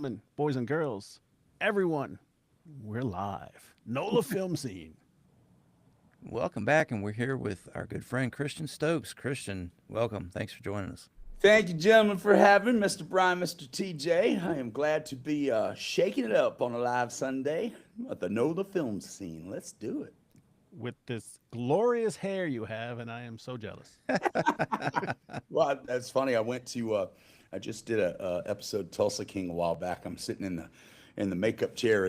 gentlemen, boys and girls, everyone, we're live. NOLA film scene. Welcome back, and we're here with our good friend Christian Stokes. Christian, welcome. Thanks for joining us. Thank you, gentlemen, for having Mr. Brian, Mr. TJ. I am glad to be shaking it up on a live Sunday at the NOLA film scene. Let's do it. With this glorious hair you have, and I am so jealous. Well, that's funny. I just did a episode of Tulsa King a while back. I'm sitting in the makeup chair,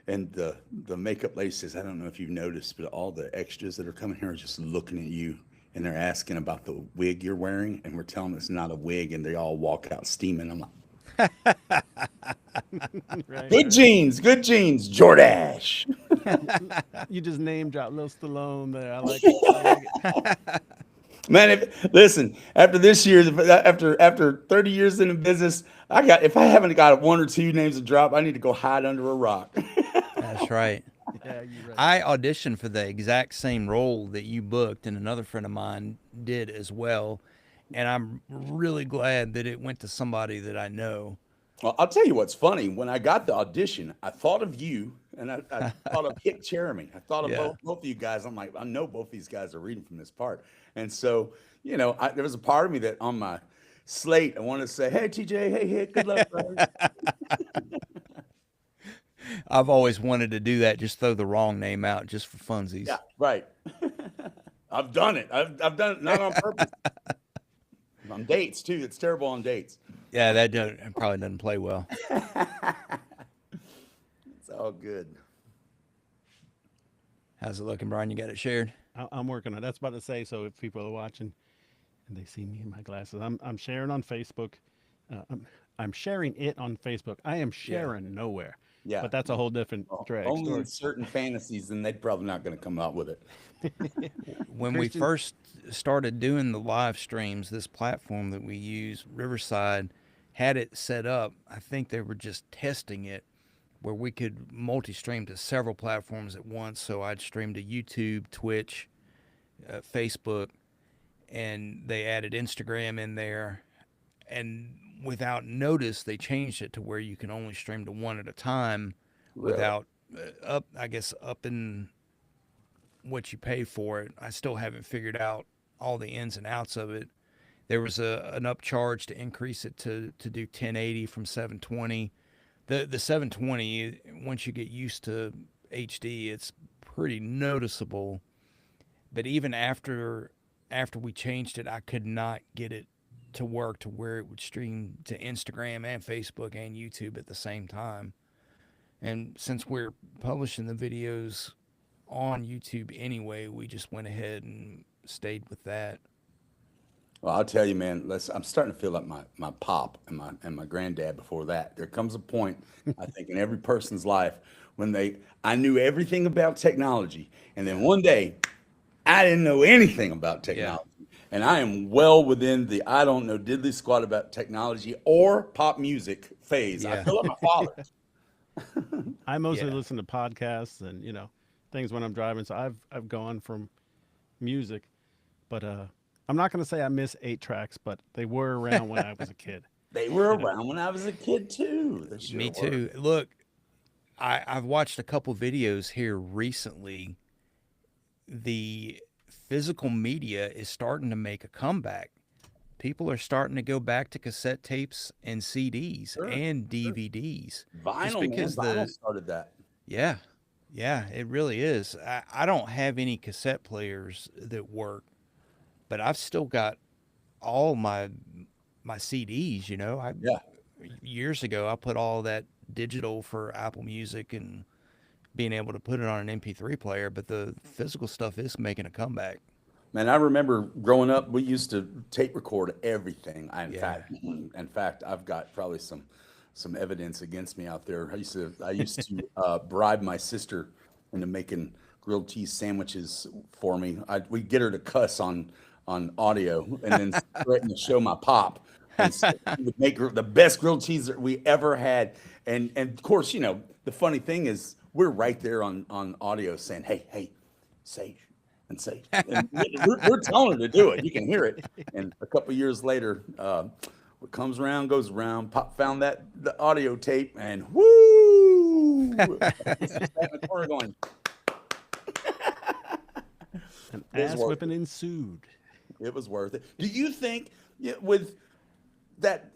and the makeup lady says, "I don't know if you've noticed, but all the extras that are coming here are just looking at you." And they're asking about the wig you're wearing, and we're telling them it's not a wig, and they all walk out steaming. I'm like, Right, good genes, Jordash. You just name drop Lil Stallone there. I like it. I like it. Man, listen, after this year, after 30 years in the business, if I haven't got one or two names to drop, I need to go hide under a rock. That's right. Yeah, you're right. I auditioned for the exact same role that you booked, and another friend of mine did as well. And I'm really glad that it went to somebody that I know. Well, I'll tell you what's funny. When I got the audition, I thought of you, and I thought of Hick Jeremy. I thought of Yeah. both of you guys. I'm like, I know both these guys are reading from this part. And so, there was a part of me that on my slate, I wanted to say, "Hey, TJ, hey, Hick, good luck, brother." I've always wanted to do that, just throw the wrong name out just for funsies. Yeah, right. I've done it. I've done it not on purpose. On dates too. It's terrible on dates. Yeah, that probably doesn't play well. It's all good. How's it looking, Brian? You got it shared? I'm working on it. That's about to say. So if people are watching and they see me in my glasses, I'm sharing on Facebook. I'm sharing it on Facebook. I am Yeah. sharing nowhere. Yeah. But that's a whole different drag Only story. in certain fantasies, and they're probably not going to come out with it. When we Christian, first started doing the live streams, this platform that we use, Riverside, had it set up. I think they were just testing it where we could multi stream to several platforms at once. So I'd stream to YouTube, Twitch, Facebook, and they added Instagram in there. And without notice, they changed it to where you can only stream to one at a time Really? without up in what you pay for it. I still haven't figured out all the ins and outs of it. There was an upcharge to increase it to do 1080 from 720. The 720, once you get used to HD, it's pretty noticeable. But even after we changed it, I could not get it to work to where it would stream to Instagram and Facebook and YouTube at the same time. And since we're publishing the videos on YouTube anyway, we just went ahead and stayed with that. Well, I'll tell you, man. I'm starting to feel like my pop and my granddad before that. There comes a point, I think, in every person's life when I knew everything about technology, and then one day I didn't know anything about Yeah. technology. And I am well within the I don't know diddly squat about technology or pop music phase. I Yeah. feel like my father. I mostly Yeah. listen to podcasts and things when I'm driving. So I've gone from music, but I'm not going to say I miss 8 tracks, but they were around when I was a kid. They were You know, around when I was a kid too. They sure Me were. too. Look, I've watched a couple videos here recently. The physical media is starting to make a comeback. People are starting to go back to cassette tapes and CDs Sure, and sure. DVDs just Vinyl, man. because Vinyl started that. yeah, yeah, it really is. I don't have any cassette players that work, but I've still got all my CDs, I Yeah. years ago I put all that digital for Apple Music and being able to put it on an MP3 player, but the physical stuff is making a comeback. Man, I remember growing up, we used to tape record everything. In Yeah. fact, I've got probably some evidence against me out there. I used to bribe my sister into making grilled cheese sandwiches for me. We'd get her to cuss on audio and then threaten to show my pop. And so we would make the best grilled cheese that we ever had. And of course, the funny thing is we're right there on audio saying, hey, Sage and Sage. And we're telling her to do it. You can hear it. And a couple of years later, What comes around goes around. Pop found the audio tape, and woo! He's just sat in the corner going, An it was ass worth whipping it. ensued. It was worth it. Do you think, yeah, with that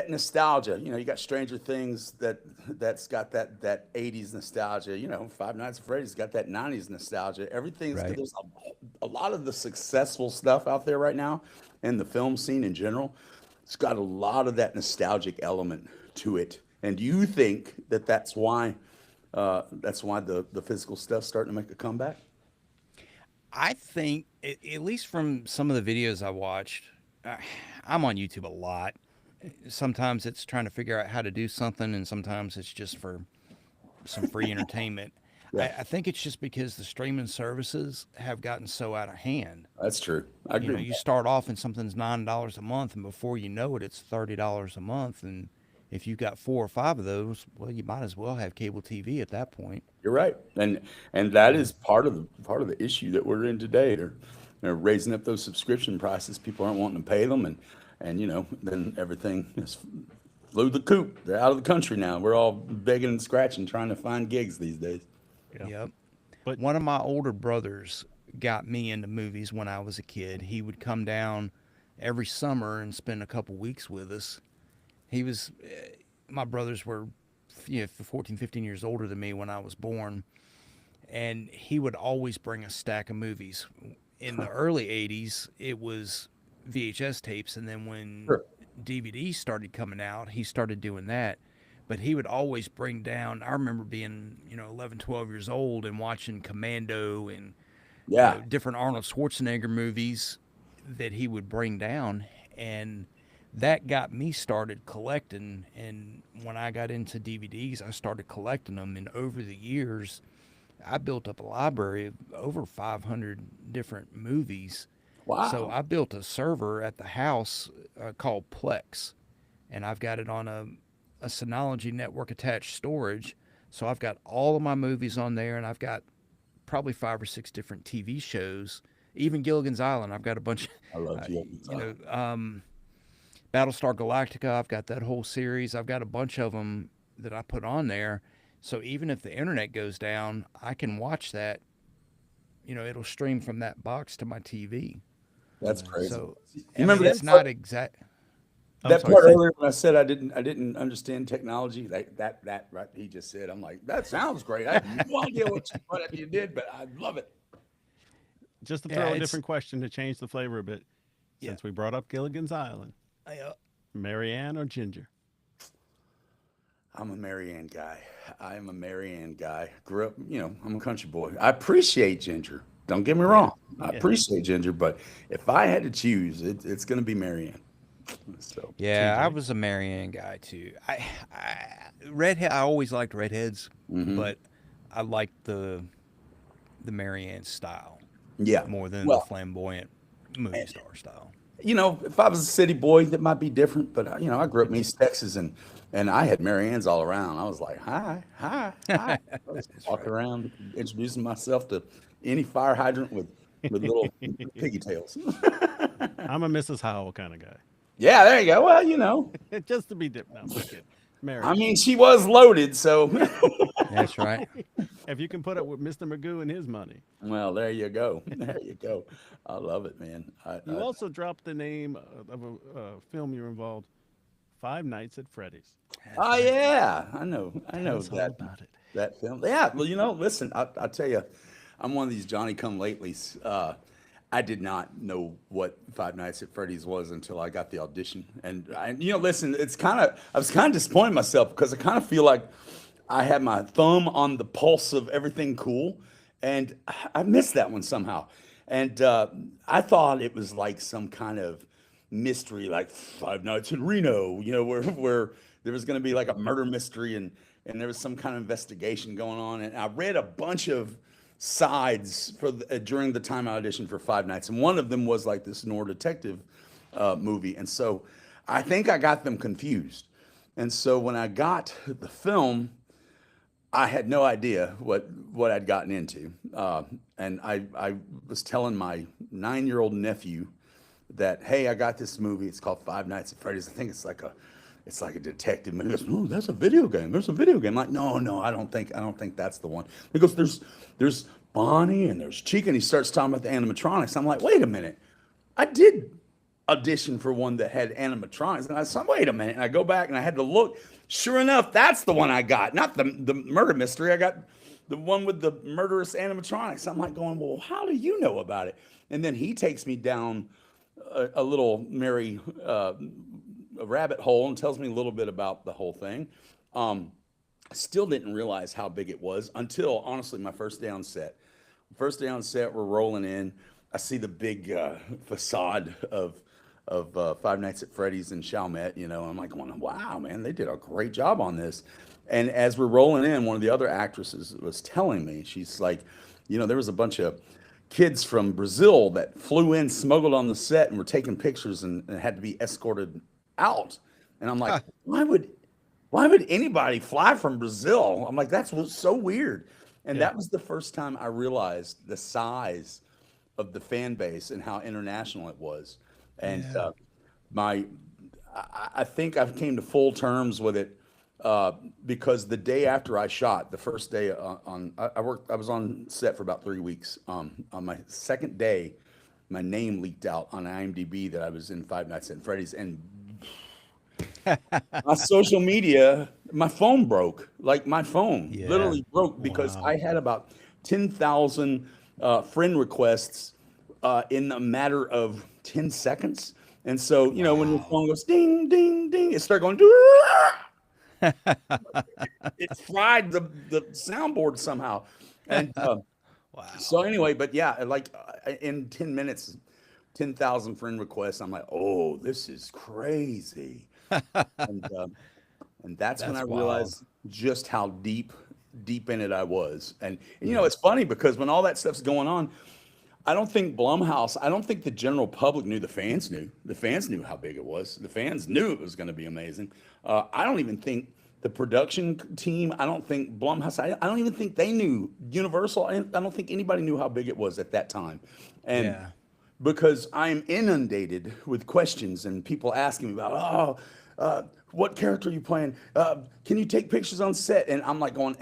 nostalgia, you got Stranger Things that's got that 80s nostalgia, Five Nights at Freddy's got that 90s nostalgia. Everything's Right. there's a lot of the successful stuff out there right now in the film scene in general. It's got a lot of that nostalgic element to it. And do you think that's why the physical stuff's starting to make a comeback? I think, at least from some of the videos I watched, uh, I'm on YouTube a lot. Sometimes it's trying to figure out how to do something, and sometimes it's just for some free entertainment. Yeah, I think it's just because the streaming services have gotten so out of hand. that's true. I agree with You that. start off and something's $9 a month, and before you know it, it's $30 a month. And if you've got 4 or 5 of those, well, you might as well have cable TV at that point. You're right, and that is part of the issue that we're in today. They're raising up those subscription prices. People aren't wanting to pay them, and then everything is flew the coop. They're out of the country now. We're all begging and scratching trying to find gigs these days. Yeah. Yep. But One of my older brothers got me into movies when I was a kid. He would come down every summer and spend a couple weeks with us. He was, my brothers were, 14, 15 years older than me when I was born. And he would always bring a stack of movies. In the early 80s, it was VHS tapes. And then when Sure. DVDs started coming out, he started doing that. But he would always bring down, I remember being, 11, 12 years old and watching Commando and, Yeah, different Arnold Schwarzenegger movies that he would bring down. And that got me started collecting. And when I got into DVDs, I started collecting them. And over the years, I built up a library of over 500 different movies. So wow. I built a server at the house called Plex, and I've got it on a Synology network attached storage. So I've got all of my movies on there, and I've got probably 5 or 6 different TV shows. Even Gilligan's Island, I've got a bunch. I love Uh, you. you know, Battlestar Galactica, I've got that whole series. I've got a bunch of them that I put on there. So even if the internet goes down, I can watch that. It'll stream from that box to my TV. That's crazy. So, You I remember mean, that it's part, not exact. I'm that sorry. part earlier when I said I didn't understand technology? That right he just said. I'm like, that sounds great. I have no idea what you did, but I love it. just to Yeah, throw a it's different question to change the flavor a bit, yeah. since we brought up Gilligan's Island, Marianne or Ginger? I'm a Marianne guy. I am a Marianne guy. Grew up, I'm a country boy. I appreciate Ginger. Don't get me Yeah. wrong. I Yeah. appreciate Ginger, but if I had to choose, it's going to be Marianne. So, Yeah, I TJ? was a Marianne guy too. Redhead. I always liked redheads, hmm but I liked the Marianne style yeah. more than the Well, flamboyant movie star style. if I was a city boy, that might be different. But I grew up in East Texas, and I had Marianne's all around. I was like, hi, hi, hi. I was That's walking right. around, introducing myself to any fire hydrant with little piggy tails. I'm a Mrs. Howell kind of guy. Yeah, there you go. Well, Just to be different. No, I'm just kidding. I Marianne. mean, she was loaded, so That's right. If you can put it with Mr. Magoo and his money. well, there you go. There you go. I love it, man. You also dropped the name of a film you're involved, Five Nights at Freddy's. That's Oh right. yeah, I know. I Tell know us all that about it. that film. Yeah, well, listen, I tell you, I'm one of these Johnny Come Latelys. I did not know what Five Nights at Freddy's was until I got the audition. Listen, I was kind of disappointed in myself because I kind of feel like I had my thumb on the pulse of everything cool, and I missed that one somehow. And I thought it was like some kind of mystery, like Five Nights in Reno, where there was going to be like a murder mystery, and there was some kind of investigation going on. And I read a bunch of sides during the time I auditioned for Five Nights, and one of them was like this noir detective movie, and so I think I got them confused. And so when I got the film, I had no idea what I'd gotten into, and I was telling my 9-year-old nephew that, hey, I got this movie. It's called Five Nights at Freddy's. I think it's like a detective movie. He goes, oh, that's a video game. There's a video game. I'm like, no, I don't think that's the one. He goes, there's Bonnie and there's Chica, and he starts talking about the animatronics. I'm like, wait a minute, I did audition for one that had animatronics, and I said, wait a minute, and I go back and I had to look. Sure enough, that's the one I got, not the murder mystery. I got the one with the murderous animatronics. I'm like going, well, how do you know about it? And then he takes me down a little a rabbit hole and tells me a little bit about the whole thing. I still didn't realize how big it was until, honestly, my first day on set. First day on set, we're rolling in. I see the big facade of Five Nights at Freddy's in Chalmette. I'm like going, wow, man, they did a great job on this. And as we're rolling in, one of the other actresses was telling me, she's like, there was a bunch of kids from Brazil that flew in, smuggled on the set, and were taking pictures and had to be escorted out. And I'm like, why would anybody fly from Brazil? I'm like, that's what's so weird. And that was the first time I realized the size of the fan base and how international it was. And I think I came to full terms with it because the day after I shot, the first day I was on set for about 3 weeks. On my second day, my name leaked out on IMDb that I was in Five Nights at Freddy's, and my social media, my phone broke. Like my phone literally broke because I had about 10,000 friend requests in a matter of 10 seconds. And so, when your phone goes ding, ding, ding, it started going, it fried the soundboard somehow. And so anyway, but in 10 minutes, 10,000 friend requests. I'm like, oh, this is crazy. And that's when I realized just how deep in it I was. And it's funny because when all that stuff's going on, I don't think the general public knew. The fans knew. The fans knew how big it was. The fans knew it was going to be amazing. I don't even think the production team, I don't think Blumhouse, I don't even think they knew. Universal, I don't think anybody knew how big it was at that time. And because I'm inundated with questions and people asking me about, what character are you playing? Can you take pictures on set? And I'm like going,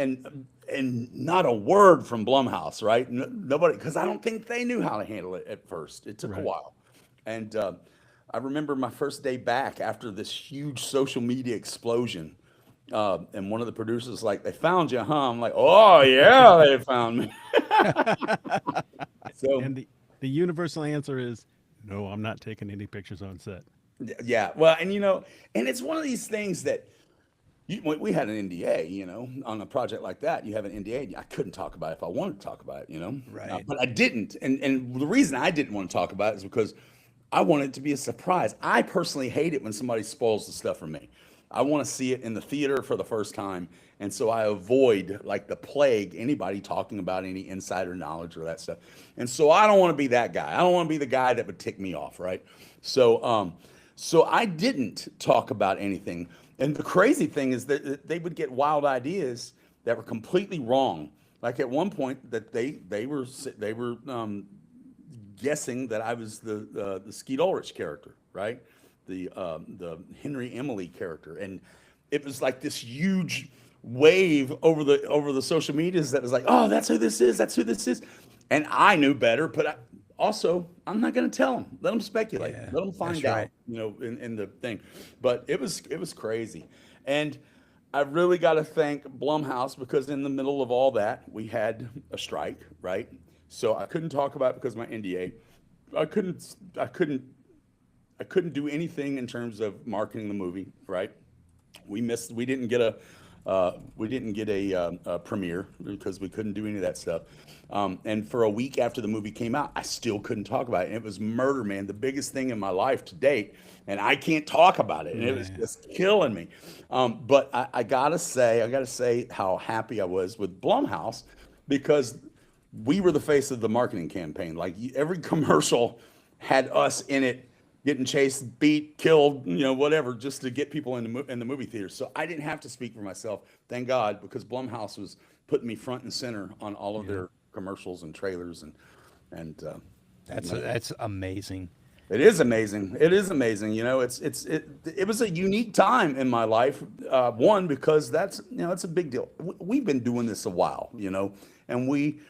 and not a word from Blumhouse, right? Nobody, because I don't think they knew how to handle it at first. It took a while. And I remember my first day back after this huge social media explosion. And one of the producers was like, they found you, huh? I'm like, oh, yeah, they found me. So, and the universal answer is, no, I'm not taking any pictures on set. yeah. Well, and it's one of these things that we had an NDA, on a project like that. You have an NDA. I couldn't talk about it if I wanted to talk about it, Right. but I didn't. And the reason I didn't want to talk about it is because I want it to be a surprise. I personally hate it when somebody spoils the stuff for me. I want to see it in the theater for the first time. And so I avoid, like the plague, anybody talking about any insider knowledge or that stuff. And so I don't want to be that guy. I don't want to be the guy that would tick me off, right? So so I didn't talk about anything. And the crazy thing is that they would get wild ideas that were completely wrong. Like at one point that they were guessing that I was the Skeet Ulrich character, right? The Henry Emily character, and it was like this huge wave over the social medias that was like, oh, that's who this is, and I knew better, but I'm not going to tell them. Let them speculate. Let them find out, right. in the thing. But it was crazy, and I really got to thank Blumhouse because in the middle of all that, we had a strike, right? So I couldn't talk about it because of my NDA. I couldn't do anything in terms of marketing the movie, right? We didn't get a premiere because we couldn't do any of that stuff. And for a week after the movie came out, I still couldn't talk about it. And it was murder, man, the biggest thing in my life to date. And I can't talk about it. And it was just killing me. But I gotta say how happy I was with Blumhouse because we were the face of the marketing campaign. Like every commercial had us in it, getting chased, beat, killed, whatever, just to get people in the movie theater. So I didn't have to speak for myself, thank God, because Blumhouse was putting me front and center on all of their commercials and trailers, and That's amazing. It is amazing. It is amazing. You know, it was a unique time in my life. One, because that's, you know, it's a big deal. We've been doing this a while, you know, and we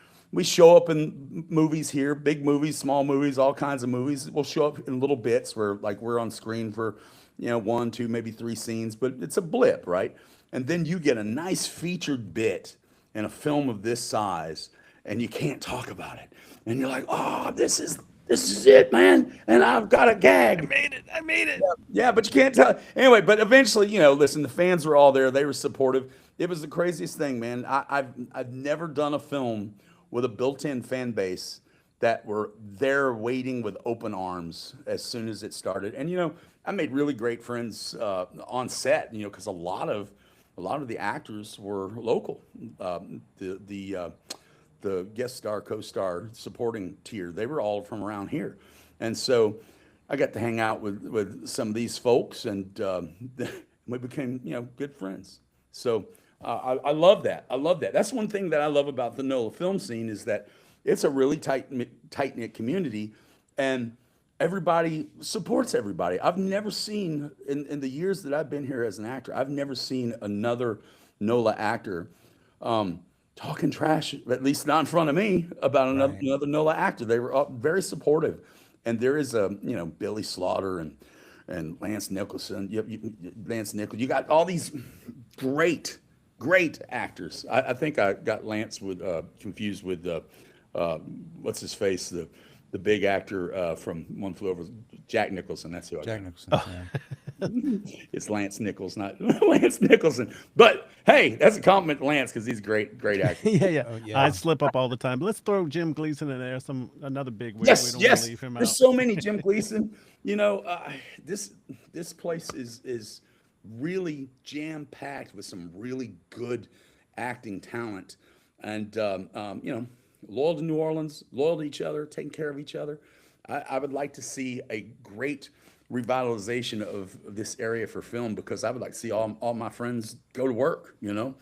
show up in movies here, big movies, small movies, all kinds of movies. We'll show up in little bits where like we're on screen for, you know, one, two, maybe three scenes, but it's a blip, right? And then you get a nice featured bit in a film of this size, and you can't talk about it. And you're like, oh, this is it, man. And I've got a gag. I made it. Yeah, but you can't tell. Anyway, but eventually, you know, listen, the fans were all there. They were supportive. It was the craziest thing, man. I've never done a film with a built-in fan base that were there waiting with open arms as soon as it started. And you know, I made really great friends on set. You know, because a lot of the actors were local. The guest star, co-star, supporting tier, they were all from around here. And so I got to hang out with some of these folks, and we became, you know, good friends. So I love that. I love that. That's one thing that I love about the NOLA film scene is that it's a really tight-knit community, and everybody supports everybody. I've never seen, in the years that I've been here as an actor, I've never seen another NOLA actor talking trash, at least not in front of me, about Right. another NOLA actor. They were all very supportive. And there is a, you know, Billy Slaughter and Lance Nicholson. Lance Nicholson. You got all these great actors. I think I got Lance confused with what's his face, the big actor from One Flew Over, Jack Nicholson. That's who I Jack got. Nicholson. Yeah. It's Lance Nichols, not Lance Nicholson. But hey, that's a compliment to Lance because he's a great actor. Yeah, yeah. Oh I yeah. slip up all the time. But let's throw Jim Gleason in there. Another big wig. We Yes, don't want to yes. leave him There's out. so many Jim Gleason. You know, this place is really jam packed with some really good acting talent, and you know, loyal to New Orleans, loyal to each other, taking care of each other. I would like to see a great revitalization of this area for film because I would like to see all my friends go to work. You know,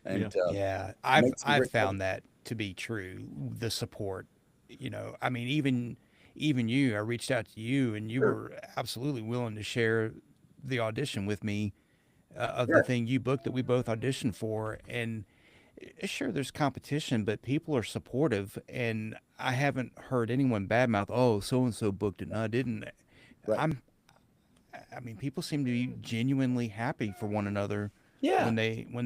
Yeah. and Yeah, make some I've great. found that to be true. The support, you know, I mean, even you, I reached out to you, and you Sure. were absolutely willing to share the audition with me of the Yeah. thing you booked that we both auditioned for. And sure, there's competition, but people are supportive, and I haven't heard anyone badmouth. Oh, so and so booked it, and I didn't. Right. I'm. I mean, people seem to be genuinely happy for one another Yeah. when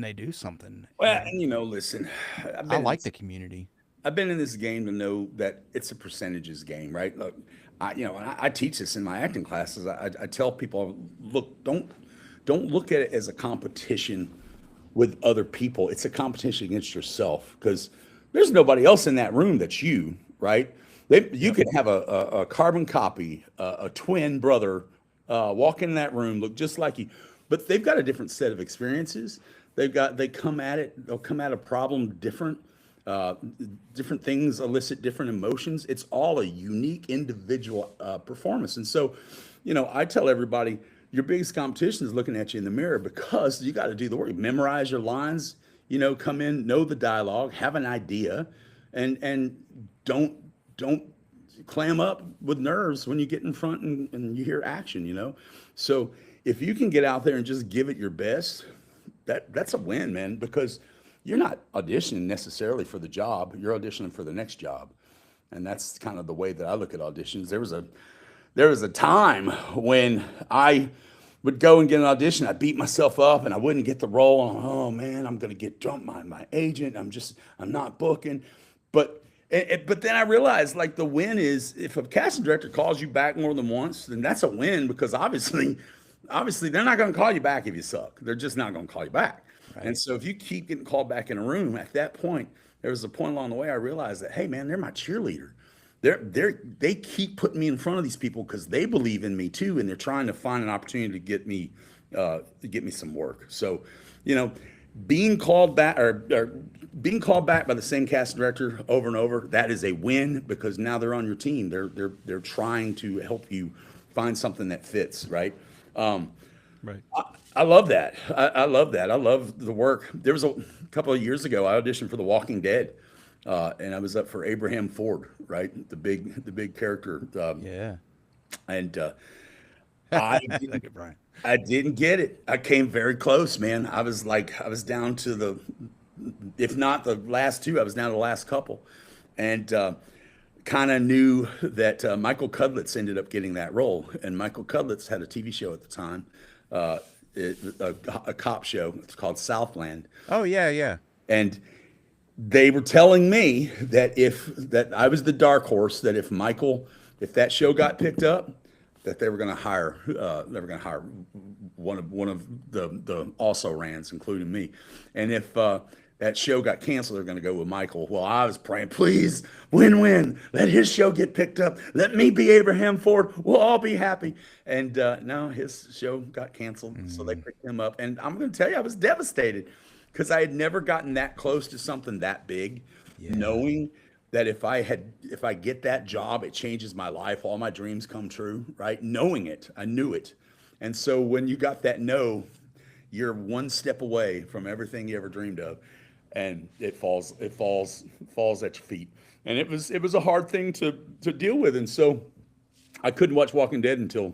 they do something, Well, and and you know, listen, I've I been in like this the community. I've been in this game to know that it's a percentages game, right? Look, I teach this in my acting classes. I tell people, look, don't look at it as a competition with other people. It's a competition against yourself because there's nobody else in that room that's you, right? You Yep. could have a carbon copy, a twin brother, walk in that room, look just like you, but they've got a different set of experiences. They'll come at a problem different. Uh, Different things elicit different emotions. It's all a unique individual performance. And so, you know, I tell everybody your biggest competition is looking at you in the mirror because you got to do the work, memorize your lines, you know, come in, know the dialogue, have an idea, and don't clam up with nerves when you get in front and you hear action, you know. So if you can get out there and just give it your best, that's a win, man, because you're not auditioning necessarily for the job, you're auditioning for the next job. And that's kind of the way that I look at auditions. There was a time when I would go and get an audition, I beat myself up and I wouldn't get the role. And, oh man, I'm gonna get dumped by my agent. I'm not booking. But but then I realized like the win is if a casting director calls you back more than once, then that's a win because obviously they're not going to call you back if you suck. They're just not going to call you back. And Right. so if you keep getting called back in a room, at that point, there was a point along the way I realized that, hey man, they're my cheerleader. They keep putting me in front of these people because they believe in me too, and they're trying to find an opportunity to get me some work. So, you know, being called back or being called back by the same cast director over and over, that is a win because now they're on your team. They're trying to help you find something that fits, right? Um, Right. I love that. I love that. I love the work. There was a couple of years ago, I auditioned for The Walking Dead, and I was up for Abraham Ford, right? The big character. Yeah. And I Look at Brian. I didn't get it. I came very close, man. I was down to if not the last two, I was down to the last couple. And kind of knew that Michael Cudlitz ended up getting that role. And Michael Cudlitz had a TV show at the time, uh, a cop show. It's called Southland. Oh yeah, yeah. And they were telling me that that I was the dark horse, that if that show got picked up, that they were going to hire one of the also rans, including me. And if that show got canceled, they're going to go with Michael. Well, I was praying, please, win. Let his show get picked up. Let me be Abraham Ford. We'll all be happy. And no, his show got canceled, so they picked him up. And I'm going to tell you, I was devastated because I had never gotten that close to something that big, knowing that if I get that job, it changes my life. All my dreams come true, right? Knowing it, I knew it. And so when you got that no, you're one step away from everything you ever dreamed of. And it falls at your feet. And it was a hard thing to deal with. And so I couldn't watch Walking Dead until,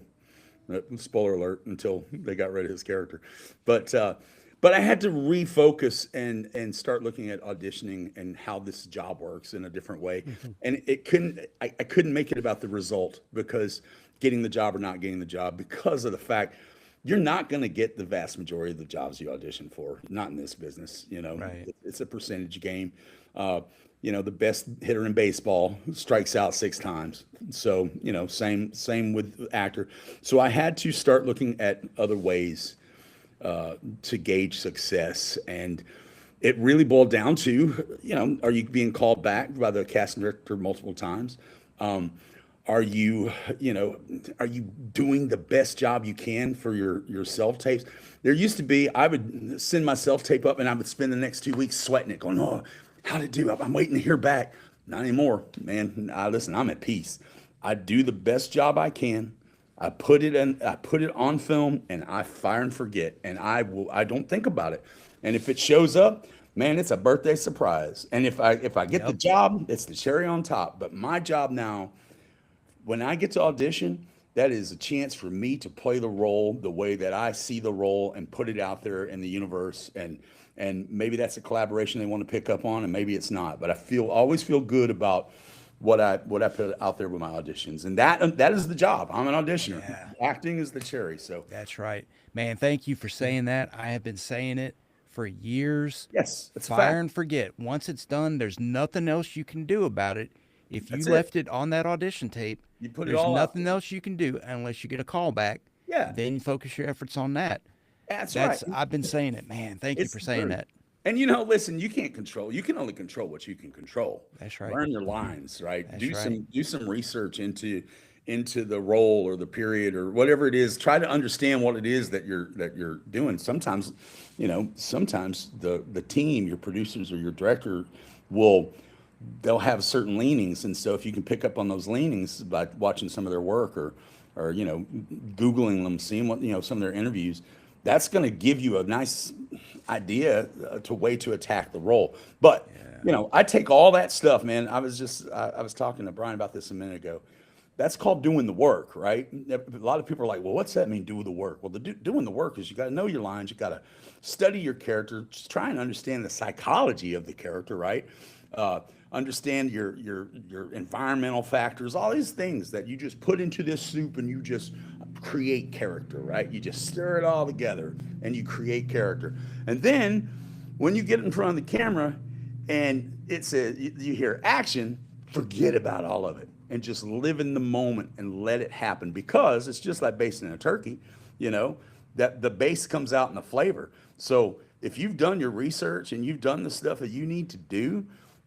spoiler alert, until they got rid of his character. But I had to refocus and start looking at auditioning and how this job works in a different way. And I couldn't make it about the result, because getting the job or not getting the job, because of the fact you're not going to get the vast majority of the jobs you audition for, not in this business. Right. It's a percentage game. The best hitter in baseball strikes out 6 times. So, same with actor. So I had to start looking at other ways to gauge success. And it really boiled down to, are you being called back by the casting director multiple times? Are you doing the best job you can for your self tapes? There used to be, I would send my self tape up and I would spend the next 2 weeks sweating it, going, oh, how'd it do? I'm waiting to hear back. Not anymore, man. Listen, I'm at peace. I do the best job I can. I put it on film, and I fire and forget, and I don't think about it. And if it shows up, man, it's a birthday surprise. And if I get the job, it's the cherry on top. But my job now, when I get to audition, that is a chance for me to play the role the way that I see the role and put it out there in the universe. And maybe that's a collaboration they want to pick up on, and maybe it's not. But I always feel good about what I put out there with my auditions. And that is the job. I'm an auditioner. Yeah. Acting is the cherry. So That's right. Man, thank you for saying that. I have been saying it for years. yes, it's a Fire fact. and forget. Once it's done, there's nothing else you can do about it. If you That's it. left it on that audition tape, You put it there's all out nothing else you can do unless you get a call back. Yeah. Then you focus your efforts on that. That's That's right. I've been saying it, man. Thank you It's for saying true. that. And listen, you can only control what you can control. That's right. Learn your lines, right? That's Do right. some research into the role or the period or whatever it is. Try to understand what it is that you're doing. Sometimes, sometimes the team, your producers or your director they'll have certain leanings. And so if you can pick up on those leanings by watching some of their work or Googling them, seeing what, some of their interviews, that's going to give you a nice idea to way to attack the role. But, I take all that stuff, man. I was talking to Brian about this a minute ago. That's called doing the work, right? A lot of people are like, well, what's that mean, do the work? Well, doing the work is you got to know your lines. You got to study your character, just try and understand the psychology of the character, right? Understand your environmental factors, all these things that you just put into this soup and you just create character, right? You just stir it all together and you create character. And then when you get in front of the camera and you hear action, forget about all of it and just live in the moment and let it happen, because it's just like basting a turkey, that the base comes out in the flavor. So if you've done your research and you've done the stuff that you need to do,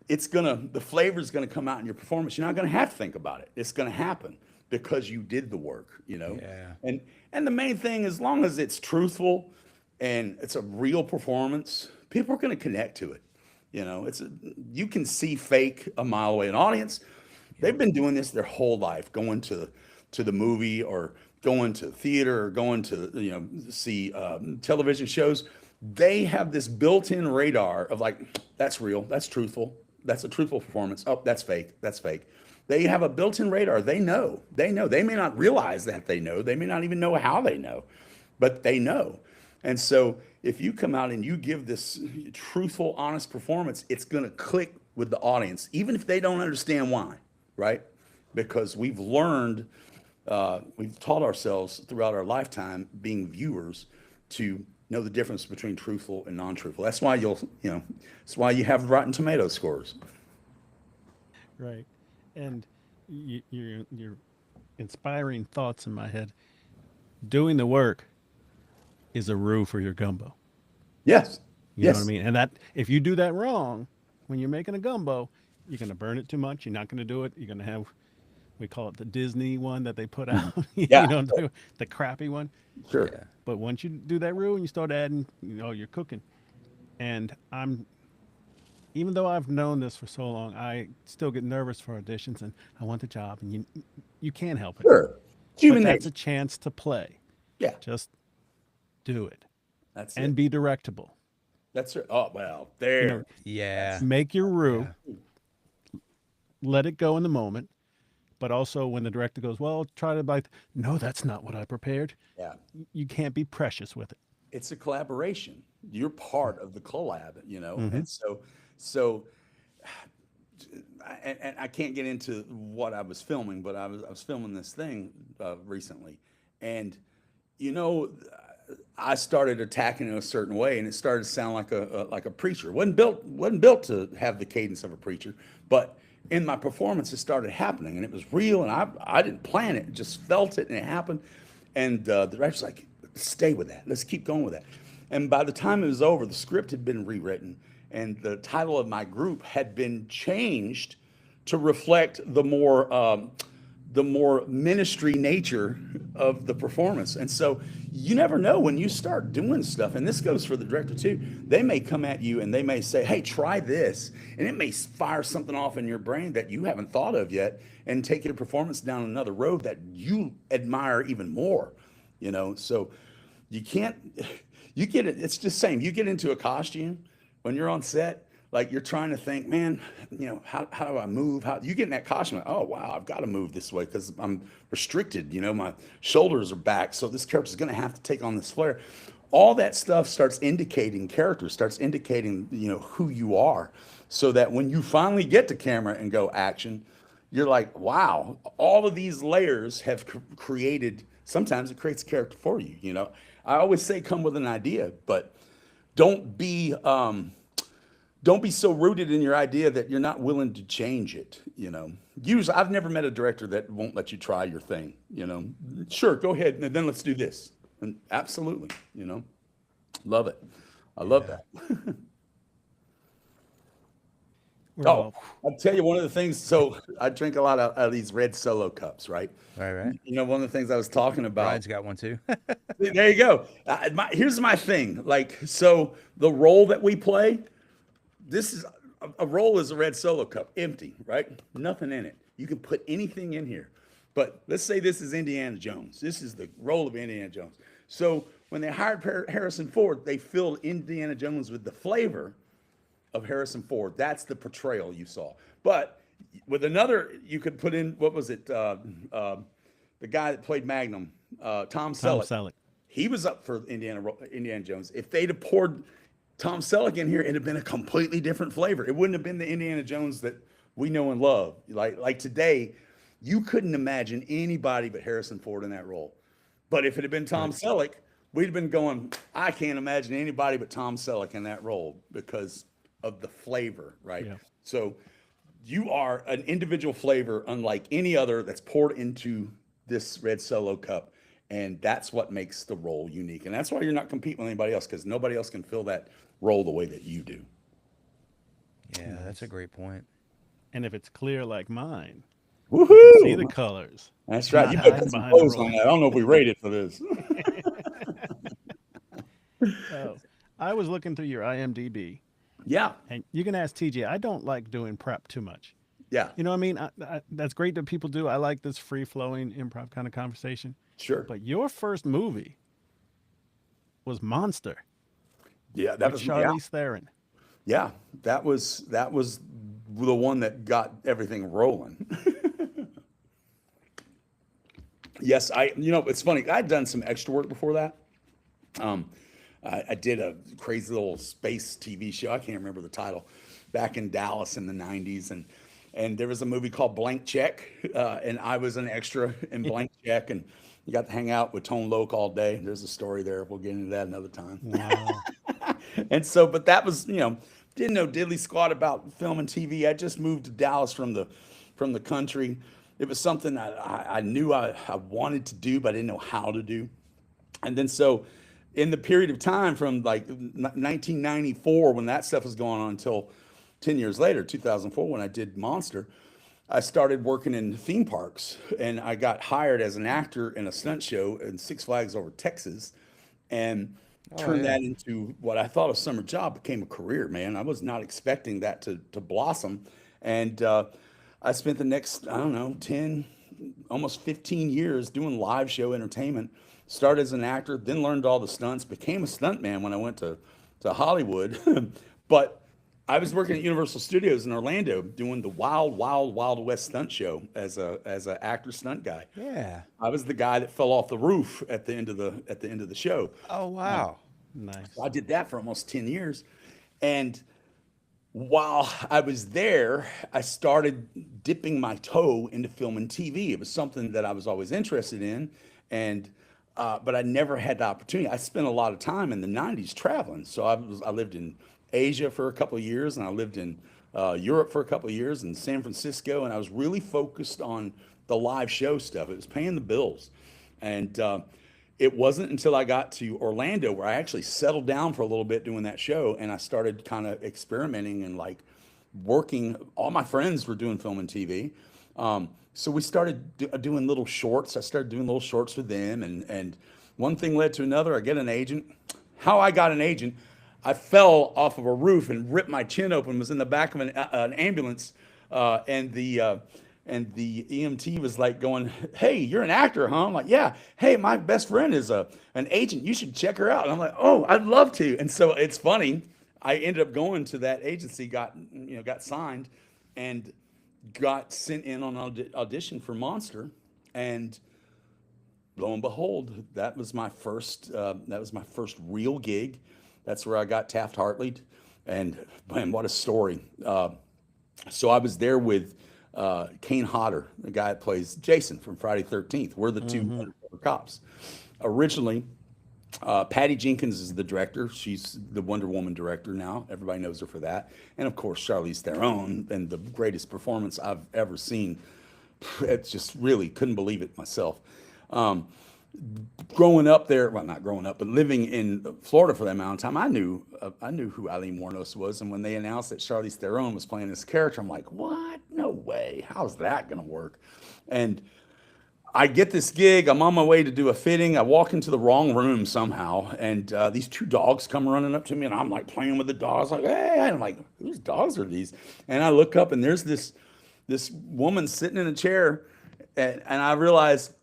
the flavor is gonna come out in your performance. You're not gonna have to think about it. It's gonna happen because you did the work, Yeah. And the main thing, as long as it's truthful and it's a real performance, people are gonna connect to it. You can see fake a mile away. An audience, they've been doing this their whole life, going to the movie or going to theater or going to see television shows. They have this built-in radar of like, that's real, that's truthful, that's a truthful performance. Oh, that's fake, that's fake. They have a built-in radar. They know. They know. They may not realize that they know. They may not even know how they know, but they know. And so if you come out and you give this truthful, honest performance, it's going to click with the audience, even if they don't understand why, right? Because we've learned, we've taught ourselves throughout our lifetime being viewers to know the difference between truthful and non-truthful. That's why that's why you have Rotten Tomato scores. Right. And you're inspiring thoughts in my head. Doing the work is a rule for your gumbo. Yes. You know what I Yes. mean? And that if you do that wrong, when you're making a gumbo, you're going to burn it too much. You're not going to do it. You're going to have, we call it the Disney one that they put out, Yeah. the crappy one. Sure. Yeah. But once you do that rule and you start adding, you're cooking. And even though I've known this for so long, I still get nervous for auditions and I want the job and you can't help it. Sure. But Human that's a nature. chance to play. Yeah. Just do it That's and it. be directable. That's it. Oh, well, You there. know, Yeah. make your rule, Yeah. let it go in the moment, but also when the director goes, well, try to like, no, that's not what I prepared. Yeah. You can't be precious with it. It's a collaboration. You're part of the collab, Mm-hmm. and so and I can't get into what I was filming, but I was filming this thing recently, and you know, I started attacking it a certain way, and it started to sound like a preacher. wasn't built to have the cadence of a preacher, but in my performance, it started happening, and it was real, and I didn't plan it, just felt it, and it happened, and the director's like, stay with that, let's keep going with that, and by the time it was over, the script had been rewritten, and the title of my group had been changed to reflect the more ministry nature of the performance. And so you never know when you start doing stuff, and this goes for the director too. They may come at you and they may say, hey, try this. And it may fire something off in your brain that you haven't thought of yet and take your performance down another road that you admire even more. So you can't, you get it. It's just same. You get into a costume when you're on set, like you're trying to think, man, how do I move? How you get in that costume? Like, oh, wow, I've got to move this way because I'm restricted. My shoulders are back. So this character is going to have to take on this flair. All that stuff starts indicating character, starts indicating, who you are. So that when you finally get to camera and go action, you're like, wow, all of these layers have created, sometimes it creates a character for you. I always say come with an idea, but don't be so rooted in your idea that you're not willing to change it. Usually I've never met a director that won't let you try your thing. Sure, go ahead and then let's do this. And absolutely, love it. I love that. We're Oh, all- I'll tell you one of the things. So I drink a lot of these red Solo cups, right? Right. One of the things I was talking about. Brian's got one too. There you go. Here's my thing. So the role that we play, this is a role is a red Solo cup, empty, right? Nothing in it. You can put anything in here. But let's say this is Indiana Jones. This is the role of Indiana Jones. So when they hired Harrison Ford, they filled Indiana Jones with the flavor of Harrison Ford. That's the portrayal you saw. But with another, you could put in, what was it? The guy that played Magnum, Tom Selleck. He was up for Indiana Jones. If they'd have poured Tom Selleck in here, it'd have been a completely different flavor. It wouldn't have been the Indiana Jones that we know and love. Like today, you couldn't imagine anybody but Harrison Ford in that role. But if it had been Tom Selleck, we'd have been going, I can't imagine anybody but Tom Selleck in that role because of the flavor, right? Yeah. So you are an individual flavor unlike any other that's poured into this red Solo cup. And that's what makes the role unique. And that's why you're not competing with anybody else, because nobody else can fill that role the way that you do. Yeah, that's a great point. And if it's clear like mine, Woohoo! see the colors. That's right. You Not better hiding put some behind the clothes on role. that. I don't know if we rated for this. Oh, I was looking through your IMDb, Yeah. and you can ask TJ. I don't like doing prep too much. Yeah. You know what I mean? That's great that people do. I like this free-flowing improv kind of conversation. Sure. But your first movie was Monster Yeah. That with was Charlize Theron. Yeah. That was the one that got everything rolling. Yes, it's funny. I'd done some extra work before that. Um, I did a crazy little space TV show. I can't remember the title, back in Dallas in the '90s, and there was a movie called Blank Check, and I was an extra in Blank Check, and you got to hang out with Tone Loc all day. There's a story there. We'll get into that another time. Wow. And so, but that was, didn't know diddly squat about film and TV. I just moved to Dallas from the country. It was something I knew I wanted to do, but I didn't know how to do. And then so, in the period of time from like 1994, when that stuff was going on, until 10 years later, 2004, when I did Monster, I started working in theme parks, and I got hired as an actor in a stunt show in Six Flags over Texas, and Oh turned yeah. that into what I thought a summer job, became a career, man. I was not expecting that to blossom. And I spent the next, I don't know, 10, almost 15 years doing live show entertainment. Started as an actor, then learned all the stunts, became a stunt man when I went to Hollywood. But I was working at Universal Studios in Orlando doing the Wild, Wild, Wild West stunt show as a actor stunt guy. Yeah. I was the guy that fell off the roof at the end of the show. Oh wow. Nice. I did that for almost 10 years. And while I was there, I started dipping my toe into film and TV. It was something that I was always interested in, and but I never had the opportunity. I spent a lot of time in the '90s traveling. So I lived in Asia for a couple of years, and I lived in Europe for a couple of years, in San Francisco, and I was really focused on the live show stuff. It was paying the bills, and it wasn't until I got to Orlando where I actually settled down for a little bit doing that show, and I started kind of experimenting and like working. All my friends were doing film and TV, so we started doing little shorts. I started doing little shorts with them, and one thing led to another. I get an agent. How I got an agent? I fell off of a roof and ripped my chin open. Was in the back of an ambulance, and the EMT was like going, "Hey, you're an actor, huh?" I'm like, "Yeah." "Hey, my best friend is an agent. You should check her out." And I'm like, "Oh, I'd love to." And so it's funny. I ended up going to that agency, got signed, and got sent in on audition for Monster, and lo and behold, that was my first real gig. That's where I got Taft Hartley, and man, what a story! So I was there with Kane Hodder, the guy that plays Jason from Friday 13th. We're the two Mm-hmm. undercover cops. Originally, Patty Jenkins is the director. She's the Wonder Woman director now. Everybody knows her for that. And of course, Charlize Theron, and the greatest performance I've ever seen. It's just really couldn't believe it myself. Um, Growing up there, well, not growing up, but living in Florida for that amount of time, I knew who Eileen Wuornos was. And when they announced that Charlize Theron was playing this character, I'm like, what? No way. How's that going to work? And I get this gig. I'm on my way to do a fitting. I walk into the wrong room somehow, and these two dogs come running up to me, and I'm like playing with the dogs, like, hey, and I'm like, whose dogs are these? And I look up, and there's this woman sitting in a chair, and I realize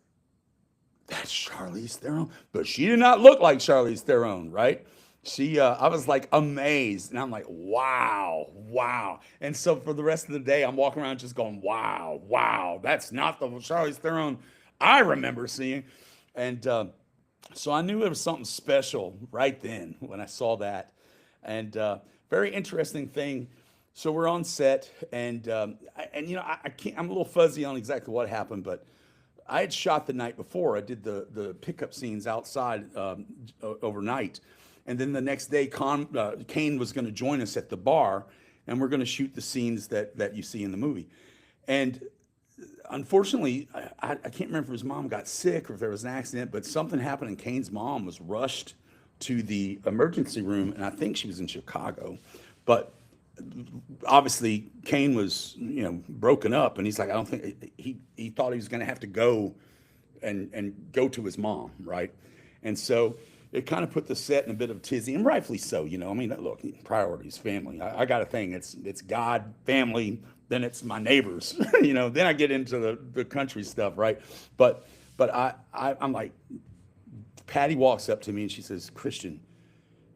that's Charlize Theron, but she did not look like Charlize Theron, right? I was like amazed, and I'm like, wow, wow. And so for the rest of the day, I'm walking around just going, wow, wow. That's not the Charlize Theron I remember seeing. And so I knew it was something special right then when I saw that. And very interesting thing. So we're on set, and I can't. I'm a little fuzzy on exactly what happened, but I had shot the night before. I did the pickup scenes outside overnight, and then the next day, Kane was going to join us at the bar, and we're going to shoot the scenes that you see in the movie. And unfortunately, I can't remember if his mom got sick or if there was an accident, but something happened, and Kane's mom was rushed to the emergency room, and I think she was in Chicago, but obviously Kane was, broken up, and he's like, I don't think he thought he was going to have to go and go to his mom, right? And so it kind of put the set in a bit of tizzy, and rightfully so. I mean, look, priorities, family. I got a thing. It's God, family, then it's my neighbors. Then I get into the country stuff, right? But I'm like, Patty walks up to me and she says, Christian,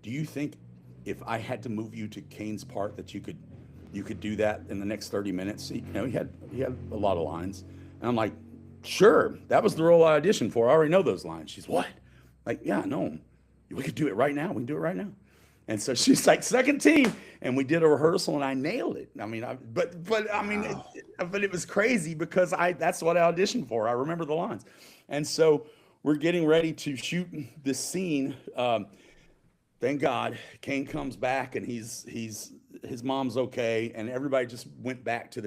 do you think if I had to move you to Kane's part that you could do that in the next 30 minutes? He had a lot of lines, and I'm like, sure, that was the role I auditioned for. I already know those lines. She's, what? Like, yeah, no, we could do it right now. We can do it right now. And so she's like, second team, and we did a rehearsal, and I nailed it. I mean, but I mean, Wow. but it was crazy because that's what I auditioned for. I remember the lines, and so we're getting ready to shoot this scene. Thank God, Kane comes back, and his mom's okay, and everybody just went back to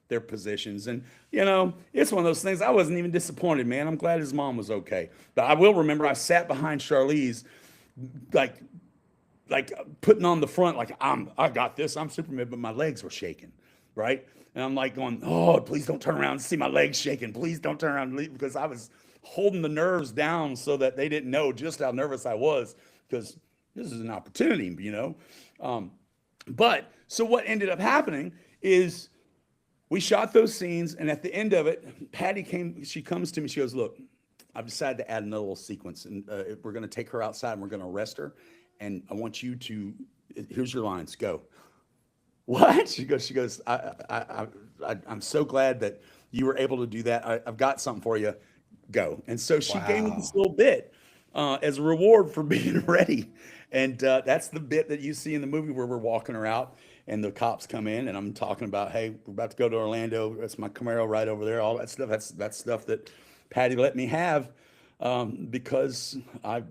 their positions. And it's one of those things. I wasn't even disappointed, man. I'm glad his mom was okay. But I will remember I sat behind Charlize, like putting on the front, like I got this, I'm Superman, but my legs were shaking, right? And I'm like going, oh, please don't turn around and see my legs shaking. Please don't turn around and leave, because I was holding the nerves down so that they didn't know just how nervous I was, because this is an opportunity, But so what ended up happening is we shot those scenes, and at the end of it, Patty she comes to me, she goes, look, I've decided to add another little sequence, and we're going to take her outside and we're going to arrest her. And I want you to, here's your lines, go. What? She goes, I'm so glad that you were able to do that. I've got something for you, go. And so she gave me this little bit as a reward for being ready. And that's the bit that you see in the movie where we're walking her out and the cops come in, and I'm talking about, hey, we're about to go to Orlando. That's my Camaro right over there. All that stuff. That's stuff that Patty let me have. Because I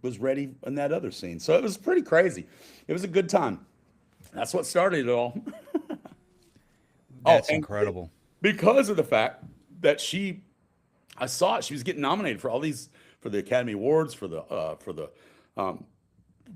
was ready in that other scene. So it was pretty crazy. It was a good time. That's what started it all. That's incredible. Because of the fact that I saw it, she was getting nominated for for the Academy Awards, for the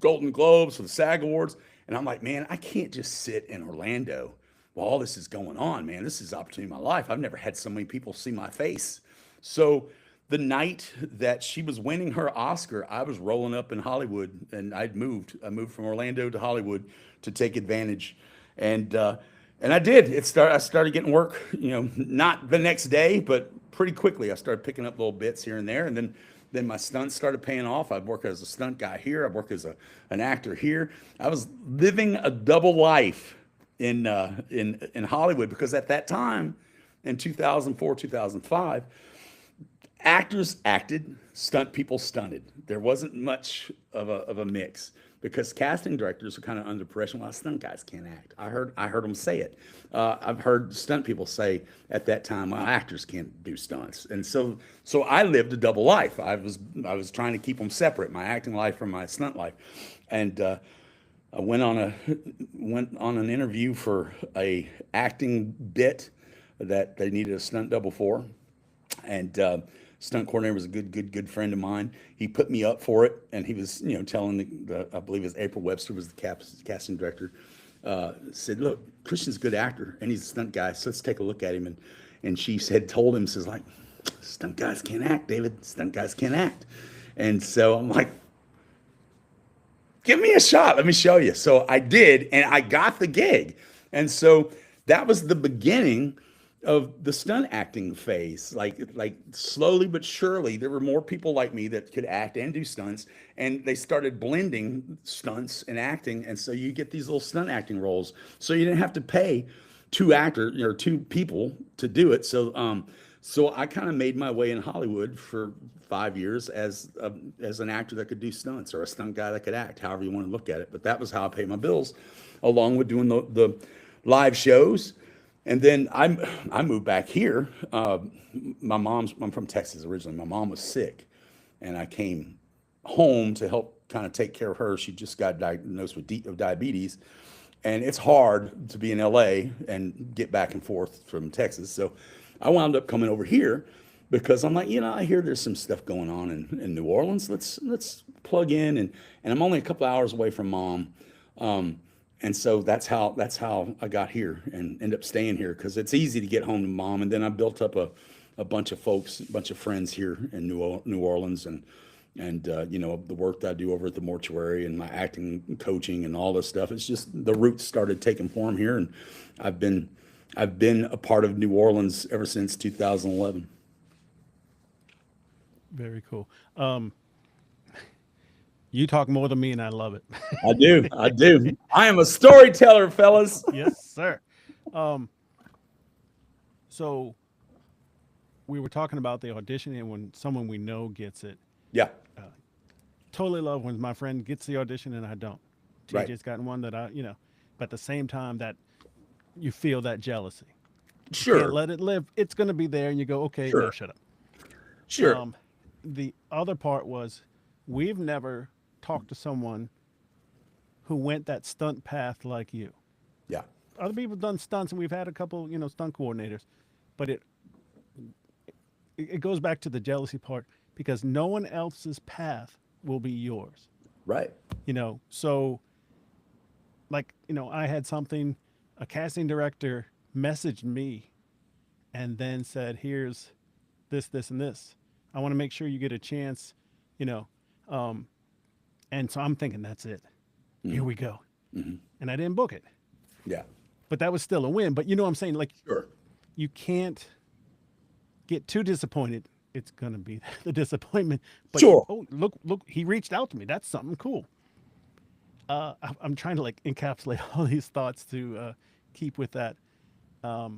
Golden Globes, for the SAG Awards. And I'm like, man, I can't just sit in Orlando while all this is going on, man. This is the opportunity of my life. I've never had so many people see my face. So the night that she was winning her Oscar, I was rolling up in Hollywood, and I moved from Orlando to Hollywood to take advantage. And I did. I started getting work, not the next day, but pretty quickly. I started picking up little bits here and there. And then my stunts started paying off. I'd work as a stunt guy here. I'd work as an actor here. I was living a double life in Hollywood, because at that time, in 2004, 2005, actors acted, stunt people stunted. There wasn't much of a mix, because casting directors are kind of under pressure. Well, stunt guys can't act. I heard them say it. I've heard stunt people say at that time, well, actors can't do stunts. And so I lived a double life. I was trying to keep them separate, my acting life from my stunt life. And I went on an interview for a acting bit that they needed a stunt double for, and stunt coordinator was a good friend of mine. He put me up for it, and he was, telling I believe it was April Webster was the casting director, said, look, Christian's a good actor, and he's a stunt guy, so let's take a look at him. And she told him, says, like, stunt guys can't act, David. Stunt guys can't act. And so I'm like, give me a shot. Let me show you. So I did, and I got the gig. And so that was the beginning of the stunt acting phase. Like slowly but surely, there were more people like me that could act and do stunts, and they started blending stunts and acting, and so you get these little stunt acting roles. So you didn't have to pay two actors or two people to do it. So I kind of made my way in Hollywood for 5 years as an actor that could do stunts, or a stunt guy that could act, however you want to look at it. But that was how I paid my bills, along with doing the live shows. And then I moved back here. I'm from Texas originally. My mom was sick, and I came home to help kind of take care of her. She just got diagnosed with diabetes, and it's hard to be in LA and get back and forth from Texas. So I wound up coming over here, because I'm like, I hear there's some stuff going on in New Orleans. Let's plug in, and I'm only a couple hours away from mom. And so that's how I got here and ended up staying here, because it's easy to get home to mom. And then I built up a bunch of folks, a bunch of friends here in New Orleans, and the work that I do over at the mortuary and my acting, coaching, and all this stuff. It's just the roots started taking form here, and I've been a part of New Orleans ever since 2011. Very cool. You talk more than me, and I love it. I do. I am a storyteller, fellas. Yes, sir. So we were talking about the audition, and when someone we know gets it, Yeah. totally love when my friend gets the audition and I don't. Right. TJ's gotten one that but at the same time that you feel that jealousy. You can't Sure. let it live. It's going to be there, and you go, okay, no, Sure. shut up. Sure. The other part was we've never talked to someone who went that stunt path like you. Yeah. Other people have done stunts, and we've had a couple, stunt coordinators, but it goes back to the jealousy part because no one else's path will be yours. Right. So like, I had something, a casting director messaged me and then said, here's this, and this. I want to make sure you get a chance, you know. And so I'm thinking, that's it. Here we go. And I didn't book it. Yeah. But that was still a win. But you know what I'm saying? Like, Sure. you can't get too disappointed. It's going to be the disappointment. But Sure. oh, look, he reached out to me. That's something cool. I'm trying to like encapsulate all these thoughts to keep with that. I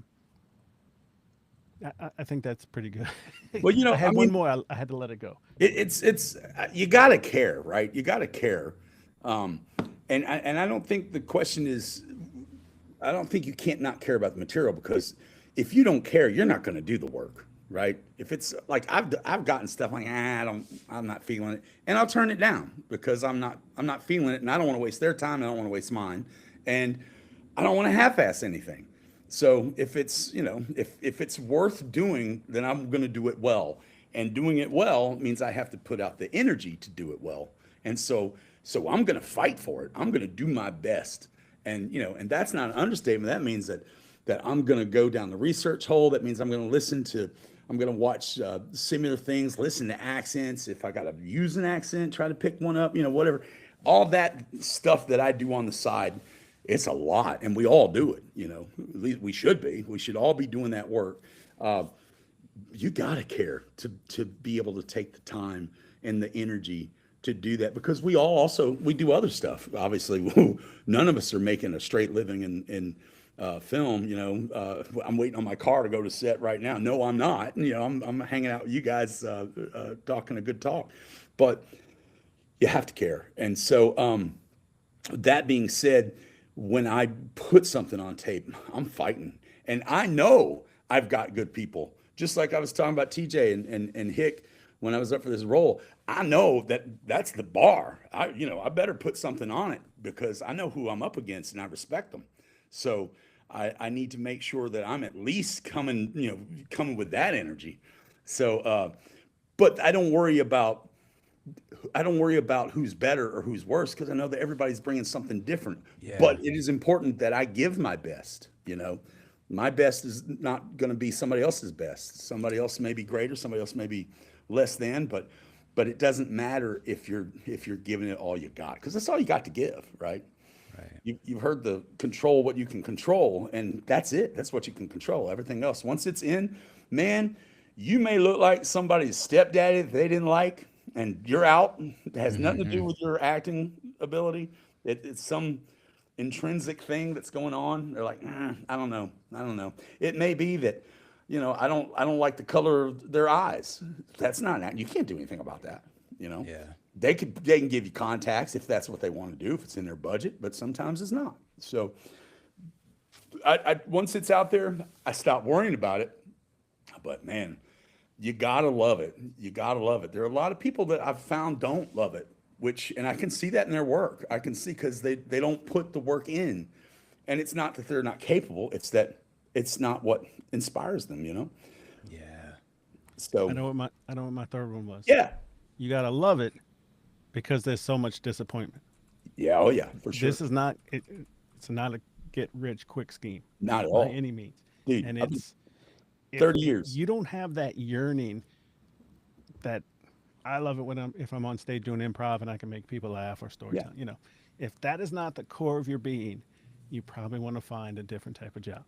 think that's pretty good. Well, I had one more. I had to let it go. It's you got to care, right? You got to care. And I don't think the question is, I don't think you can't not care about the material, because if you don't care, you're not going to do the work, right? If it's like I've gotten stuff like I'm not feeling it, and I'll turn it down because I'm not feeling it, and I don't want to waste their time, and I don't want to waste mine, and I don't want to half-ass anything. So if it's if it's worth doing, then I'm going to do it well, and doing it well means I have to put out the energy to do it well, and so I'm going to fight for it. I'm going to do my best. And, and that's not an understatement. That means that I'm going to go down the research hole. That means I'm going to watch similar things, listen to accents. If I got to use an accent, try to pick one up, whatever. All that stuff that I do on the side, it's a lot. And we all do it, at least we should be. We should all be doing that work. You got to care to be able to take the time and the energy to do that, because we do other stuff. Obviously, none of us are making a straight living in film. I'm waiting on my car to go to set right now. No, I'm not. I'm hanging out with you guys, talking a good talk, but you have to care. And so, that being said, when I put something on tape, I'm fighting, and I know I've got good people. Just like I was talking about TJ and Hick when I was up for this role. I know that that's the bar. I better put something on it because I know who I'm up against and I respect them. So I need to make sure that I'm at least coming with that energy. So, but I don't worry about who's better or who's worse, because I know that everybody's bringing something different. Yeah. But it is important that I give my best. My best is not going to be somebody else's best. Somebody else may be greater. Somebody else may be less than, but it doesn't matter if you're giving it all you got, because that's all you got to give, right? Right. You've heard the control what you can control, and that's it. That's what you can control. Everything else, once it's in, man, you may look like somebody's stepdaddy that they didn't like, and you're out. It has nothing to do with your acting ability. It's some intrinsic thing that's going on. They're like, I don't know. It may be that, I don't like the color of their eyes. That's not, you can't do anything about that. Yeah. They can give you contacts if that's what they want to do, if it's in their budget, but sometimes it's not. So I once it's out there, I stop worrying about it. But man, you gotta love it. You gotta love it. There are a lot of people that I've found don't love it, and I can see that in their work. I can see, because they don't put the work in. And it's not that they're not capable, it's that it's not what inspires them, Yeah. So I know what my third one was. yeah. You gotta love it because there's so much disappointment. Yeah, oh yeah, for sure. This is not it's not a get rich quick scheme Not at all. by any means. Dude, And I've been it's 30 years. You don't have that yearning that I love it if I'm on stage doing improv and I can make people laugh or storytelling. Yeah. If that is not the core of your being, you probably want to find a different type of job.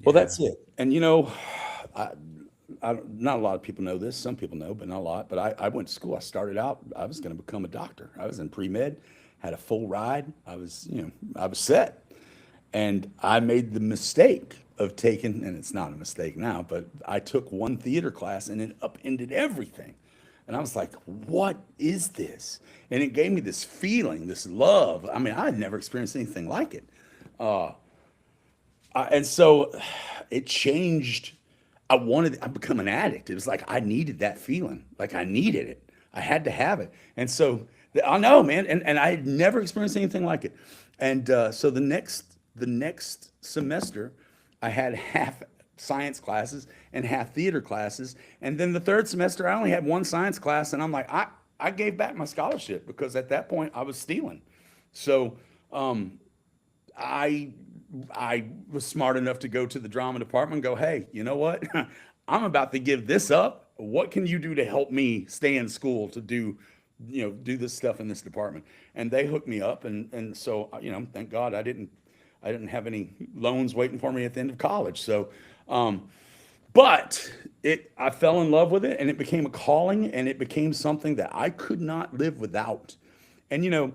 Well, that's it. And not a lot of people know this. Some people know, but not a lot. But I went to school. I started out, I was going to become a doctor. I was in pre-med, had a full ride. I was set. And I made the mistake of taking, and it's not a mistake now, but I took one theater class and it upended everything. And I was like, what is this? And it gave me this feeling, this love. I mean, I had never experienced anything like it. And so it changed. I become an addict. It was like I needed that feeling. Like I needed it. I had to have it. And so I know, man. And I had never experienced anything like it. And so the next semester, I had half science classes and half theater classes. And then the third semester, I only had one science class. And I'm like, I gave back my scholarship because at that point I was stealing. So I I was smart enough to go to the drama department and go, hey, you know what? I'm about to give this up. What can you do to help me stay in school to do this stuff in this department? And they hooked me up. And so, thank God I didn't have any loans waiting for me at the end of college. So, but I fell in love with it and it became a calling and it became something that I could not live without. And,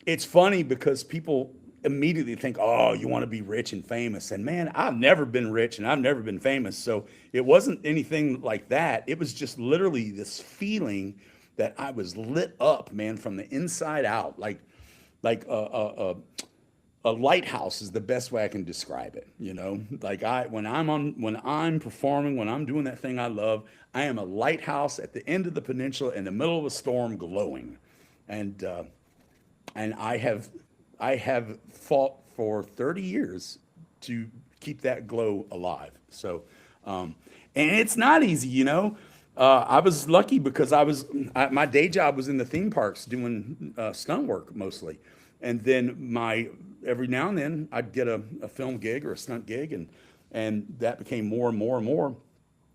it's funny because people immediately think, oh, you want to be rich and famous. And man, I've never been rich and I've never been famous. So it wasn't anything like that. It was just literally this feeling that I was lit up, man, from the inside out. Like a lighthouse is the best way I can describe it. Like when I'm performing, when I'm doing that thing I love, I am a lighthouse at the end of the peninsula in the middle of a storm glowing. And I have fought for 30 years to keep that glow alive. So, and it's not easy, I was lucky because my day job was in the theme parks doing stunt work mostly. And then every now and then I'd get a film gig or a stunt gig and that became more and more and more.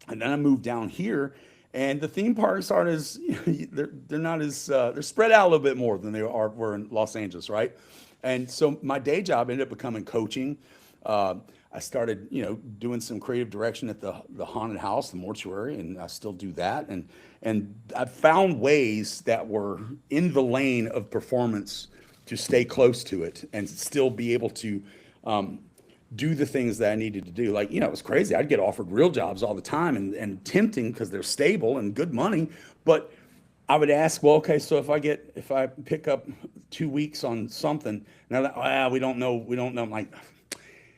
And then I moved down here. And the theme parks aren't as they're not as they're spread out a little bit more than were in Los Angeles, right? And so my day job ended up becoming coaching. I started, doing some creative direction at the haunted house, the mortuary, and I still do that. And I found ways that were in the lane of performance to stay close to it and still be able to do the things that I needed to do. Like, it was crazy. I'd get offered real jobs all the time and tempting because they're stable and good money. But I would ask, well, okay, so if I pick up 2 weeks on something, and they're like, we don't know. I'm like,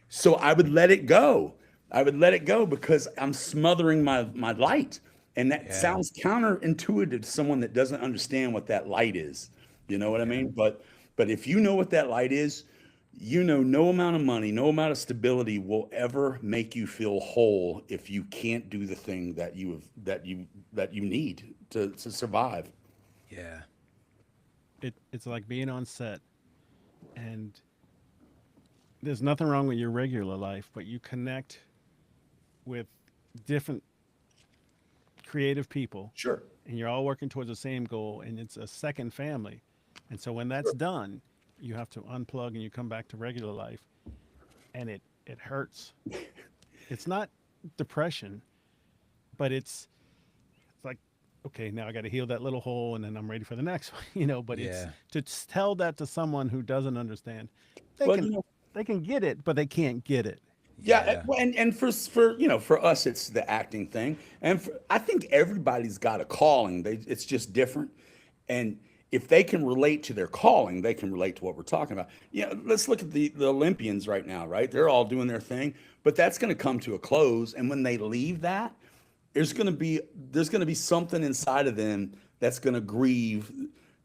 so I would let it go. I would let it go because I'm smothering my light. And that sounds counterintuitive to someone that doesn't understand what that light is. You know what I mean? But if you know what that light is, no amount of money, no amount of stability will ever make you feel whole if you can't do the thing that you need to survive. Yeah. It's like being on set, and there's nothing wrong with your regular life, but you connect with different creative people, Sure. and you're all working towards the same goal, and it's a second family. And so when that's done, you have to unplug and you come back to regular life, and it hurts. It's not depression, but it's like, okay, now I got to heal that little hole and then I'm ready for the next one, but it's to tell that to someone who doesn't understand. They can get it, but they can't get it. Yeah, and for us, it's the acting thing, and I think everybody's got a calling. It's just different, and if they can relate to their calling, they can relate to what we're talking about. Let's look at the Olympians right now, right? They're all doing their thing, but that's going to come to a close, and when they leave that, there's going to be something inside of them that's going to grieve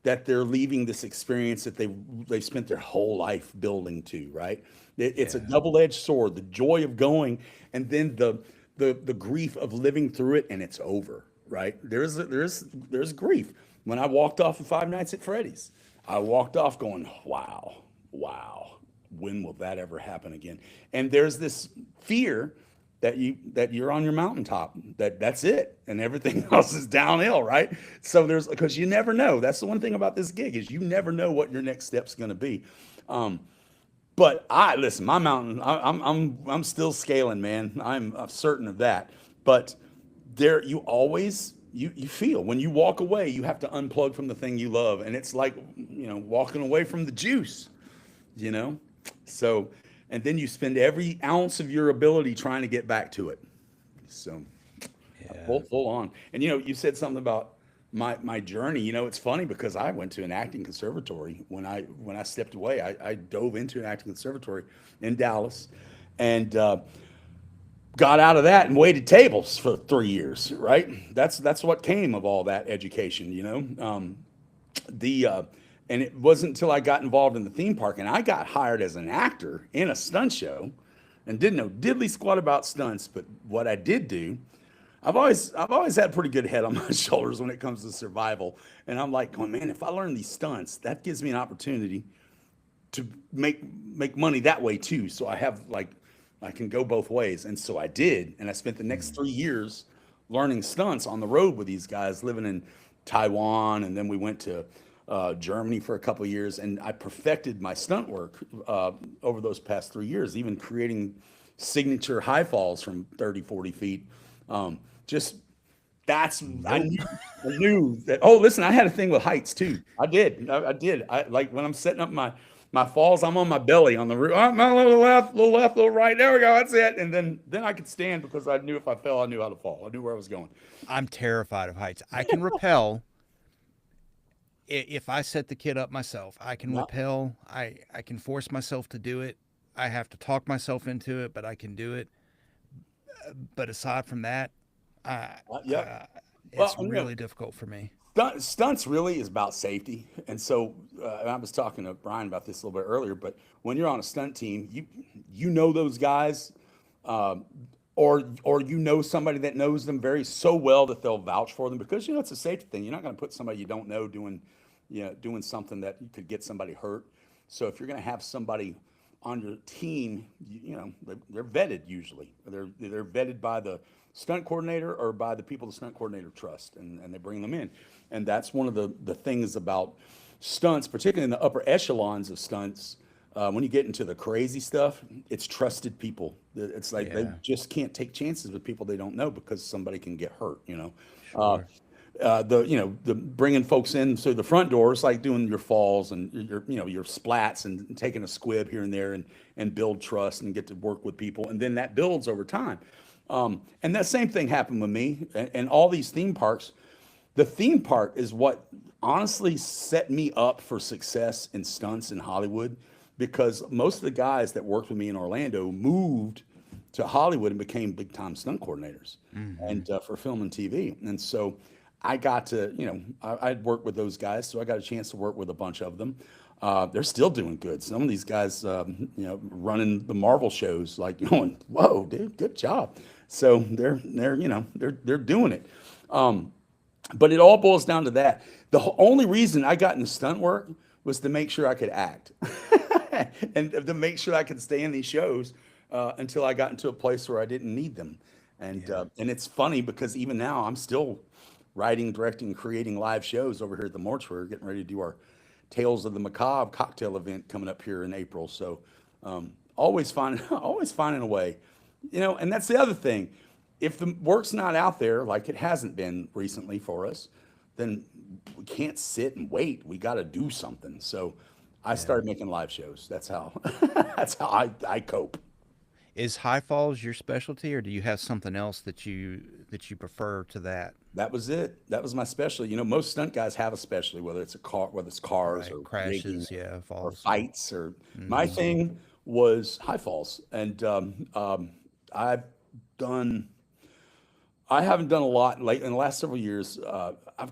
that they're leaving this experience that they spent their whole life building to, right? It's a double-edged sword, the joy of going, and then the grief of living through it, and it's over, right? There's grief. When I walked off of Five Nights at Freddy's, I walked off going, wow, when will that ever happen again? And there's this fear that you're on your mountaintop, that's it, and everything else is downhill, right? So because you never know. That's the one thing about this gig is you never know what your next step's going to be. But listen, my mountain, I'm still scaling, man. I'm certain of that. But there, you always you feel when you walk away, you have to unplug from the thing you love, and it's like walking away from the juice, So and then you spend every ounce of your ability trying to get back to it. So Yeah. full on. And you said something about my journey. It's funny because I went to an acting conservatory when I stepped away. I dove into an acting conservatory in Dallas, and got out of that and waited tables for 3 years. Right. That's what came of all that education. The And it wasn't until I got involved in the theme park and I got hired as an actor in a stunt show, and didn't know diddly squat about stunts. But what I did do, I've always had a pretty good head on my shoulders when it comes to survival. And I'm like, going, man, if I learn these stunts, that gives me an opportunity to make money that way too. So I can go both ways. And so I did. And I spent the next 3 years learning stunts on the road with these guys, living in Taiwan, and then we went to Germany for a couple of years, and I perfected my stunt work over those past 3 years, even creating signature high falls from 30, 40 feet. Just that's I knew that. Oh, listen, I had a thing with heights too. I did. I did. I like when I'm setting up my falls, I'm on my belly on the roof. I'm a little left, little right. There we go. That's it. And then I could stand because I knew if I fell, I knew how to fall. I knew where I was going. I'm terrified of heights. I can rappel if I set the kid up myself. I can Yeah. rappel. I can force myself to do it. I have to talk myself into it, but I can do it. But aside from that, Yeah. it's Well, really difficult for me. Stunts really is about safety. And so I was talking to Brian about this a little bit earlier, but when you're on a stunt team, you know those guys, or somebody that knows them so well that they'll vouch for them, because it's a safety thing. You're not going to put somebody you don't know doing something that could get somebody hurt. So if you're going to have somebody on your team, they're vetted usually. They're vetted by the stunt coordinator or by the people the stunt coordinator trusts, and they bring them in. And that's one of the things about stunts, particularly in the upper echelons of stunts. When you get into the crazy stuff, it's trusted people. It's like they Yeah. just can't take chances with people they don't know because somebody can get hurt. Sure. The bringing folks in through the front door is like doing your falls and your splats and taking a squib here and there, and build trust and get to work with people, and then that builds over time. And that same thing happened with me and all these theme parks. The theme park is what honestly set me up for success in stunts in Hollywood, because most of the guys that worked with me in Orlando moved to Hollywood and became big time stunt coordinators and for film and TV. And so I got to, I'd worked with those guys, so I got a chance to work with a bunch of them. They're still doing good. Some of these guys, running the Marvel shows, like going, "Whoa, dude, good job." So they're doing it. But it all boils down to that. The only reason I got into stunt work was to make sure I could act, and to make sure I could stay in these shows until I got into a place where I didn't need them. And it's funny because even now I'm still writing, directing, creating live shows over here at the Mortuary, getting ready to do our Tales of the Macabre cocktail event coming up here in April. So always finding a way, and that's the other thing. If the work's not out there, like it hasn't been recently for us, then we can't sit and wait. We got to do something. So I started making live shows. That's how I cope. Is high falls your specialty, or do you have something else that you prefer to that? That was it. That was my specialty. Most stunt guys have a specialty, whether it's cars Right, or rigging crashes, yeah, or falls. fights. Or my thing was high falls, and I've done. I haven't done a lot late in the last several years. I'm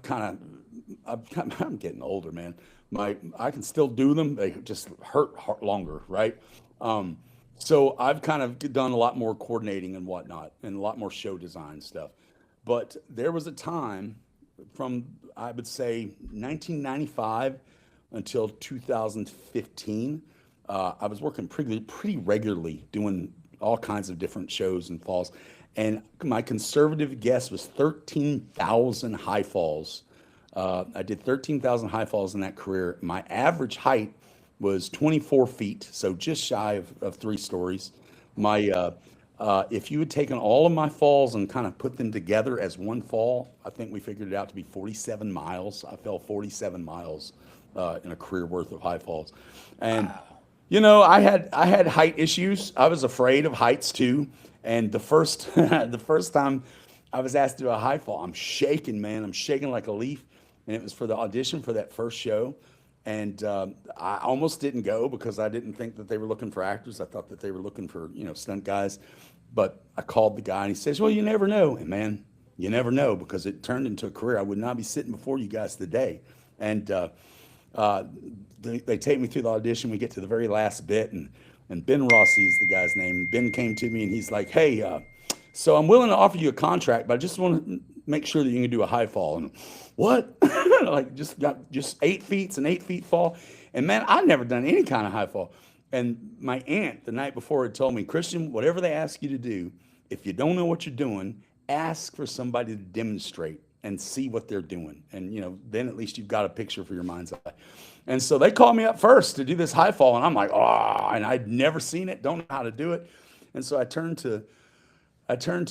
getting older, man. I can still do them. They just hurt longer, right? So I've kind of done a lot more coordinating and whatnot, and a lot more show design stuff. But there was a time from, I would say, 1995 until 2015. I was working pretty regularly doing all kinds of different shows and falls. And my conservative guess was 13,000 high falls. I did 13,000 high falls in that career. My average height was 24 feet, so just shy of 3 stories. If you had taken all of my falls and kind of put them together as one fall, I think we figured it out to be 47 miles. I fell 47 miles in a career worth of high falls. And You know, I had height issues. I was afraid of heights too. And the first the first time I was asked to do a high fall, I'm shaking, man. I'm shaking like a leaf. And it was for the audition for that first show. And I almost didn't go because I didn't think that they were looking for actors. I thought that they were looking for, stunt guys. But I called the guy and he says, "Well, you never know." And man, you never know, because it turned into a career. I would not be sitting before you guys today. And uh, they take me through the audition. We get to the very last bit, and Ben Rossi is the guy's name. Ben came to me and he's like, "Hey, so I'm willing to offer you a contract, but I just want to make sure that you can do a high fall." And what? Like, just got just 8 feet, it's an 8 feet fall. And man, I've never done any kind of high fall. And my aunt the night before had told me, "Christian, whatever they ask you to do, if you don't know what you're doing, ask for somebody to demonstrate and see what they're doing. And then at least you've got a picture for your mind's eye." And so they called me up first to do this high fall, and I'm like, "Oh," and I'd never seen it, don't know how to do it. And so I turned to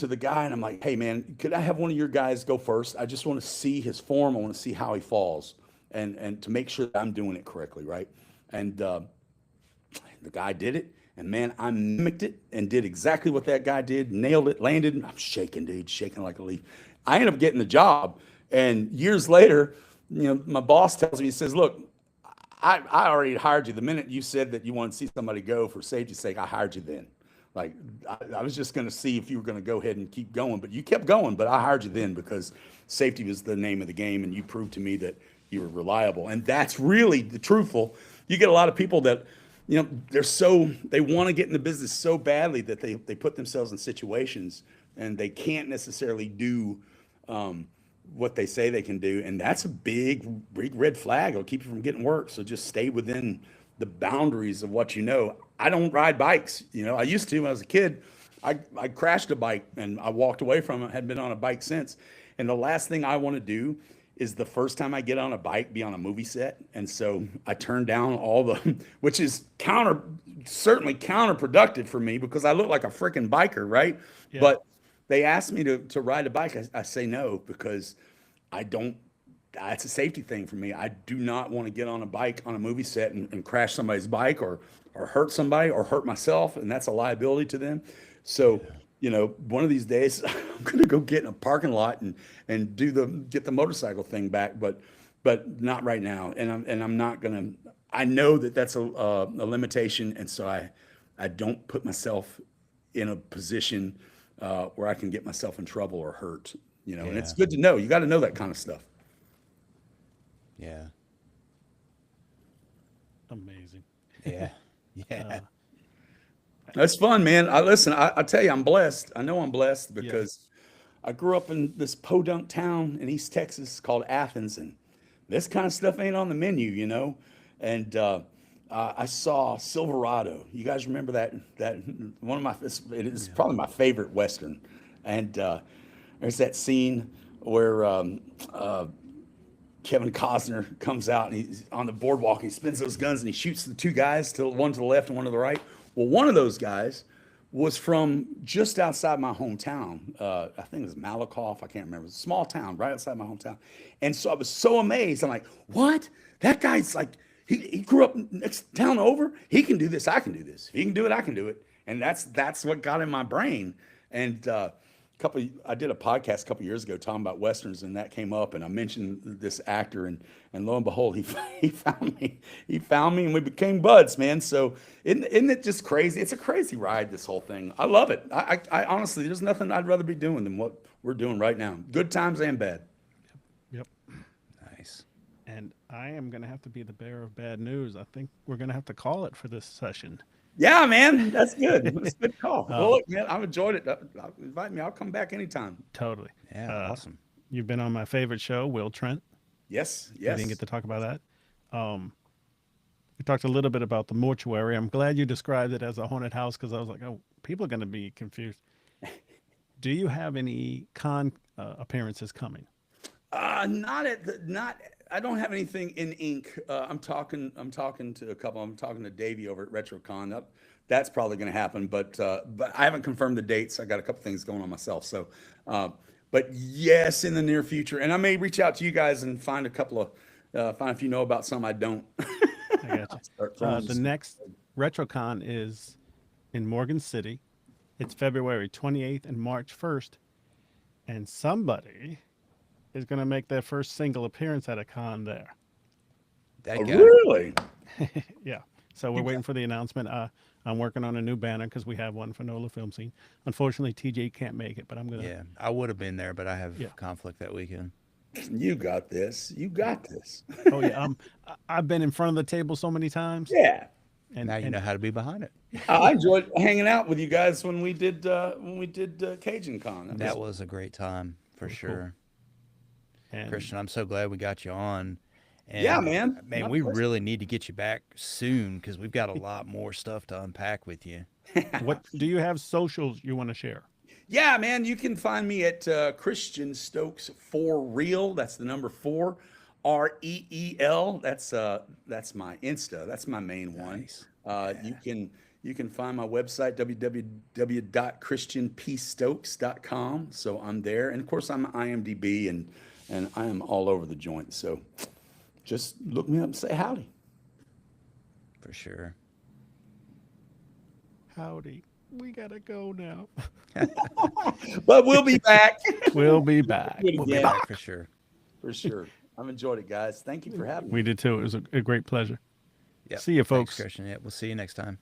the guy and I'm like, "Hey man, could I have one of your guys go first? I just want to see his form. I want to see how he falls, and to make sure that I'm doing it correctly, right?" And the guy did it, and man, I mimicked it and did exactly what that guy did, nailed it, landed. I'm shaking, dude, shaking like a leaf. I ended up getting the job, and years later, my boss tells me, he says, "Look, I already hired you the minute you said that you wanted to see somebody go for safety's sake. I hired you then. Like, I was just going to see if you were going to go ahead and keep going, but you kept going. But I hired you then because safety was the name of the game, and you proved to me that you were reliable." And that's really the truthful. You get a lot of people that, they want to get in the business so badly that they put themselves in situations and they can't necessarily do what they say they can do. And that's a big, big red flag. It'll keep you from getting work. So just stay within the boundaries of what you know. I don't ride bikes. I used to when I was a kid. I crashed a bike and I walked away from it. Hadn't been on a bike since. And the last thing I want to do is, the first time I get on a bike, be on a movie set. And so I turned down all the, which is certainly counterproductive for me because I look like a freaking biker, right? Yeah. But they asked me to ride a bike. I say no because I don't. That's a safety thing for me. I do not want to get on a bike on a movie set and crash somebody's bike or hurt somebody or hurt myself, and that's a liability to them. So, one of these days I'm going to go get in a parking lot and get the motorcycle thing back, but not right now. And I'm not going to. I know that that's a limitation, and so I don't put myself in a position where I can get myself in trouble or hurt. And it's good to know. You got to know that kind of stuff. Yeah. Amazing. Yeah. Yeah. That's fun, man. I tell you, I'm blessed. I know I'm blessed because I grew up in this podunk town in East Texas called Athens, and this kind of stuff ain't on the menu. And I saw Silverado. You guys remember that? That one of my it is probably my favorite Western. And there's that scene where Kevin Costner comes out and he's on the boardwalk and he spins those guns and he shoots the two guys, one to the left and one to the right. Well, one of those guys was from just outside my hometown. I think it was Malakoff. I can't remember. It was a small town right outside my hometown. And so I was so amazed. I'm like, what? That guy's like, he grew up next town over. He can do this. I can do this. If he can do it, I can do it. And that's what got in my brain. And I did a podcast a couple years ago talking about Westerns, and that came up, and I mentioned this actor, and lo and behold, he found me. He found me, and we became buds, man. So isn't it just crazy? It's a crazy ride, this whole thing. I love it. I honestly, there's nothing I'd rather be doing than what we're doing right now. Good times and bad. Yep. Nice. And I am going to have to be the bearer of bad news. I think we're going to have to call it for this session. Yeah, man, that's good. That's a good call. Well, look, man, I've enjoyed it. Invite me. I'll come back anytime. Totally. Yeah. Awesome. You've been on my favorite show, Will Trent. Yes. We didn't get to talk about that. We talked a little bit about the mortuary. I'm glad you described it as a haunted house because I was like, oh, people are going to be confused. Do you have any con appearances coming? Not. I don't have anything in ink. I'm talking to a couple. I'm talking to Davey over at RetroCon. That's probably going to happen, but I haven't confirmed the dates. I got a couple things going on myself. So, but yes, in the near future, and I may reach out to you guys and find a couple of find if you know about some I don't. I got you. RetroCon is in Morgan City. It's February 28th and March 1st. And somebody is going to make their first single appearance at a con there. That Oh, guy. really? Yeah. So we're waiting for the announcement. I'm working on a new banner because we have one for NOLA Film Scene. Unfortunately, TJ can't make it, but I'm going to. Yeah, I would have been there, but I have Yeah. conflict that weekend. You got this. You got this. Oh, yeah. I've been in front of the table so many times. Yeah. And, Now you know how to be behind it. I enjoyed hanging out with you guys when we did Cajun Con. That was a great time for sure. and Christian, I'm so glad we got you on. And, Yeah, man. Man, My we pleasure. really need to get you back soon because we've got a lot more stuff to unpack with you. what do you have socials you want to share? Yeah, man. You can find me at Christian Stokes 4 Real. That's the number 4. REEL. That's my Insta. That's my main one. You can find my website www.christianpstokes.com. So I'm there, and of course I'm IMDb, and I am all over the joint. So just look me up and say howdy. For sure. Howdy. We got to go now. But we'll be back. We'll be back. Do it We'll be again, back for sure. for sure. I've enjoyed it, guys. Thank you for having me. We did too. It was a great pleasure. Yep. See you, Thanks, folks. Christian. Yeah, we'll see you next time.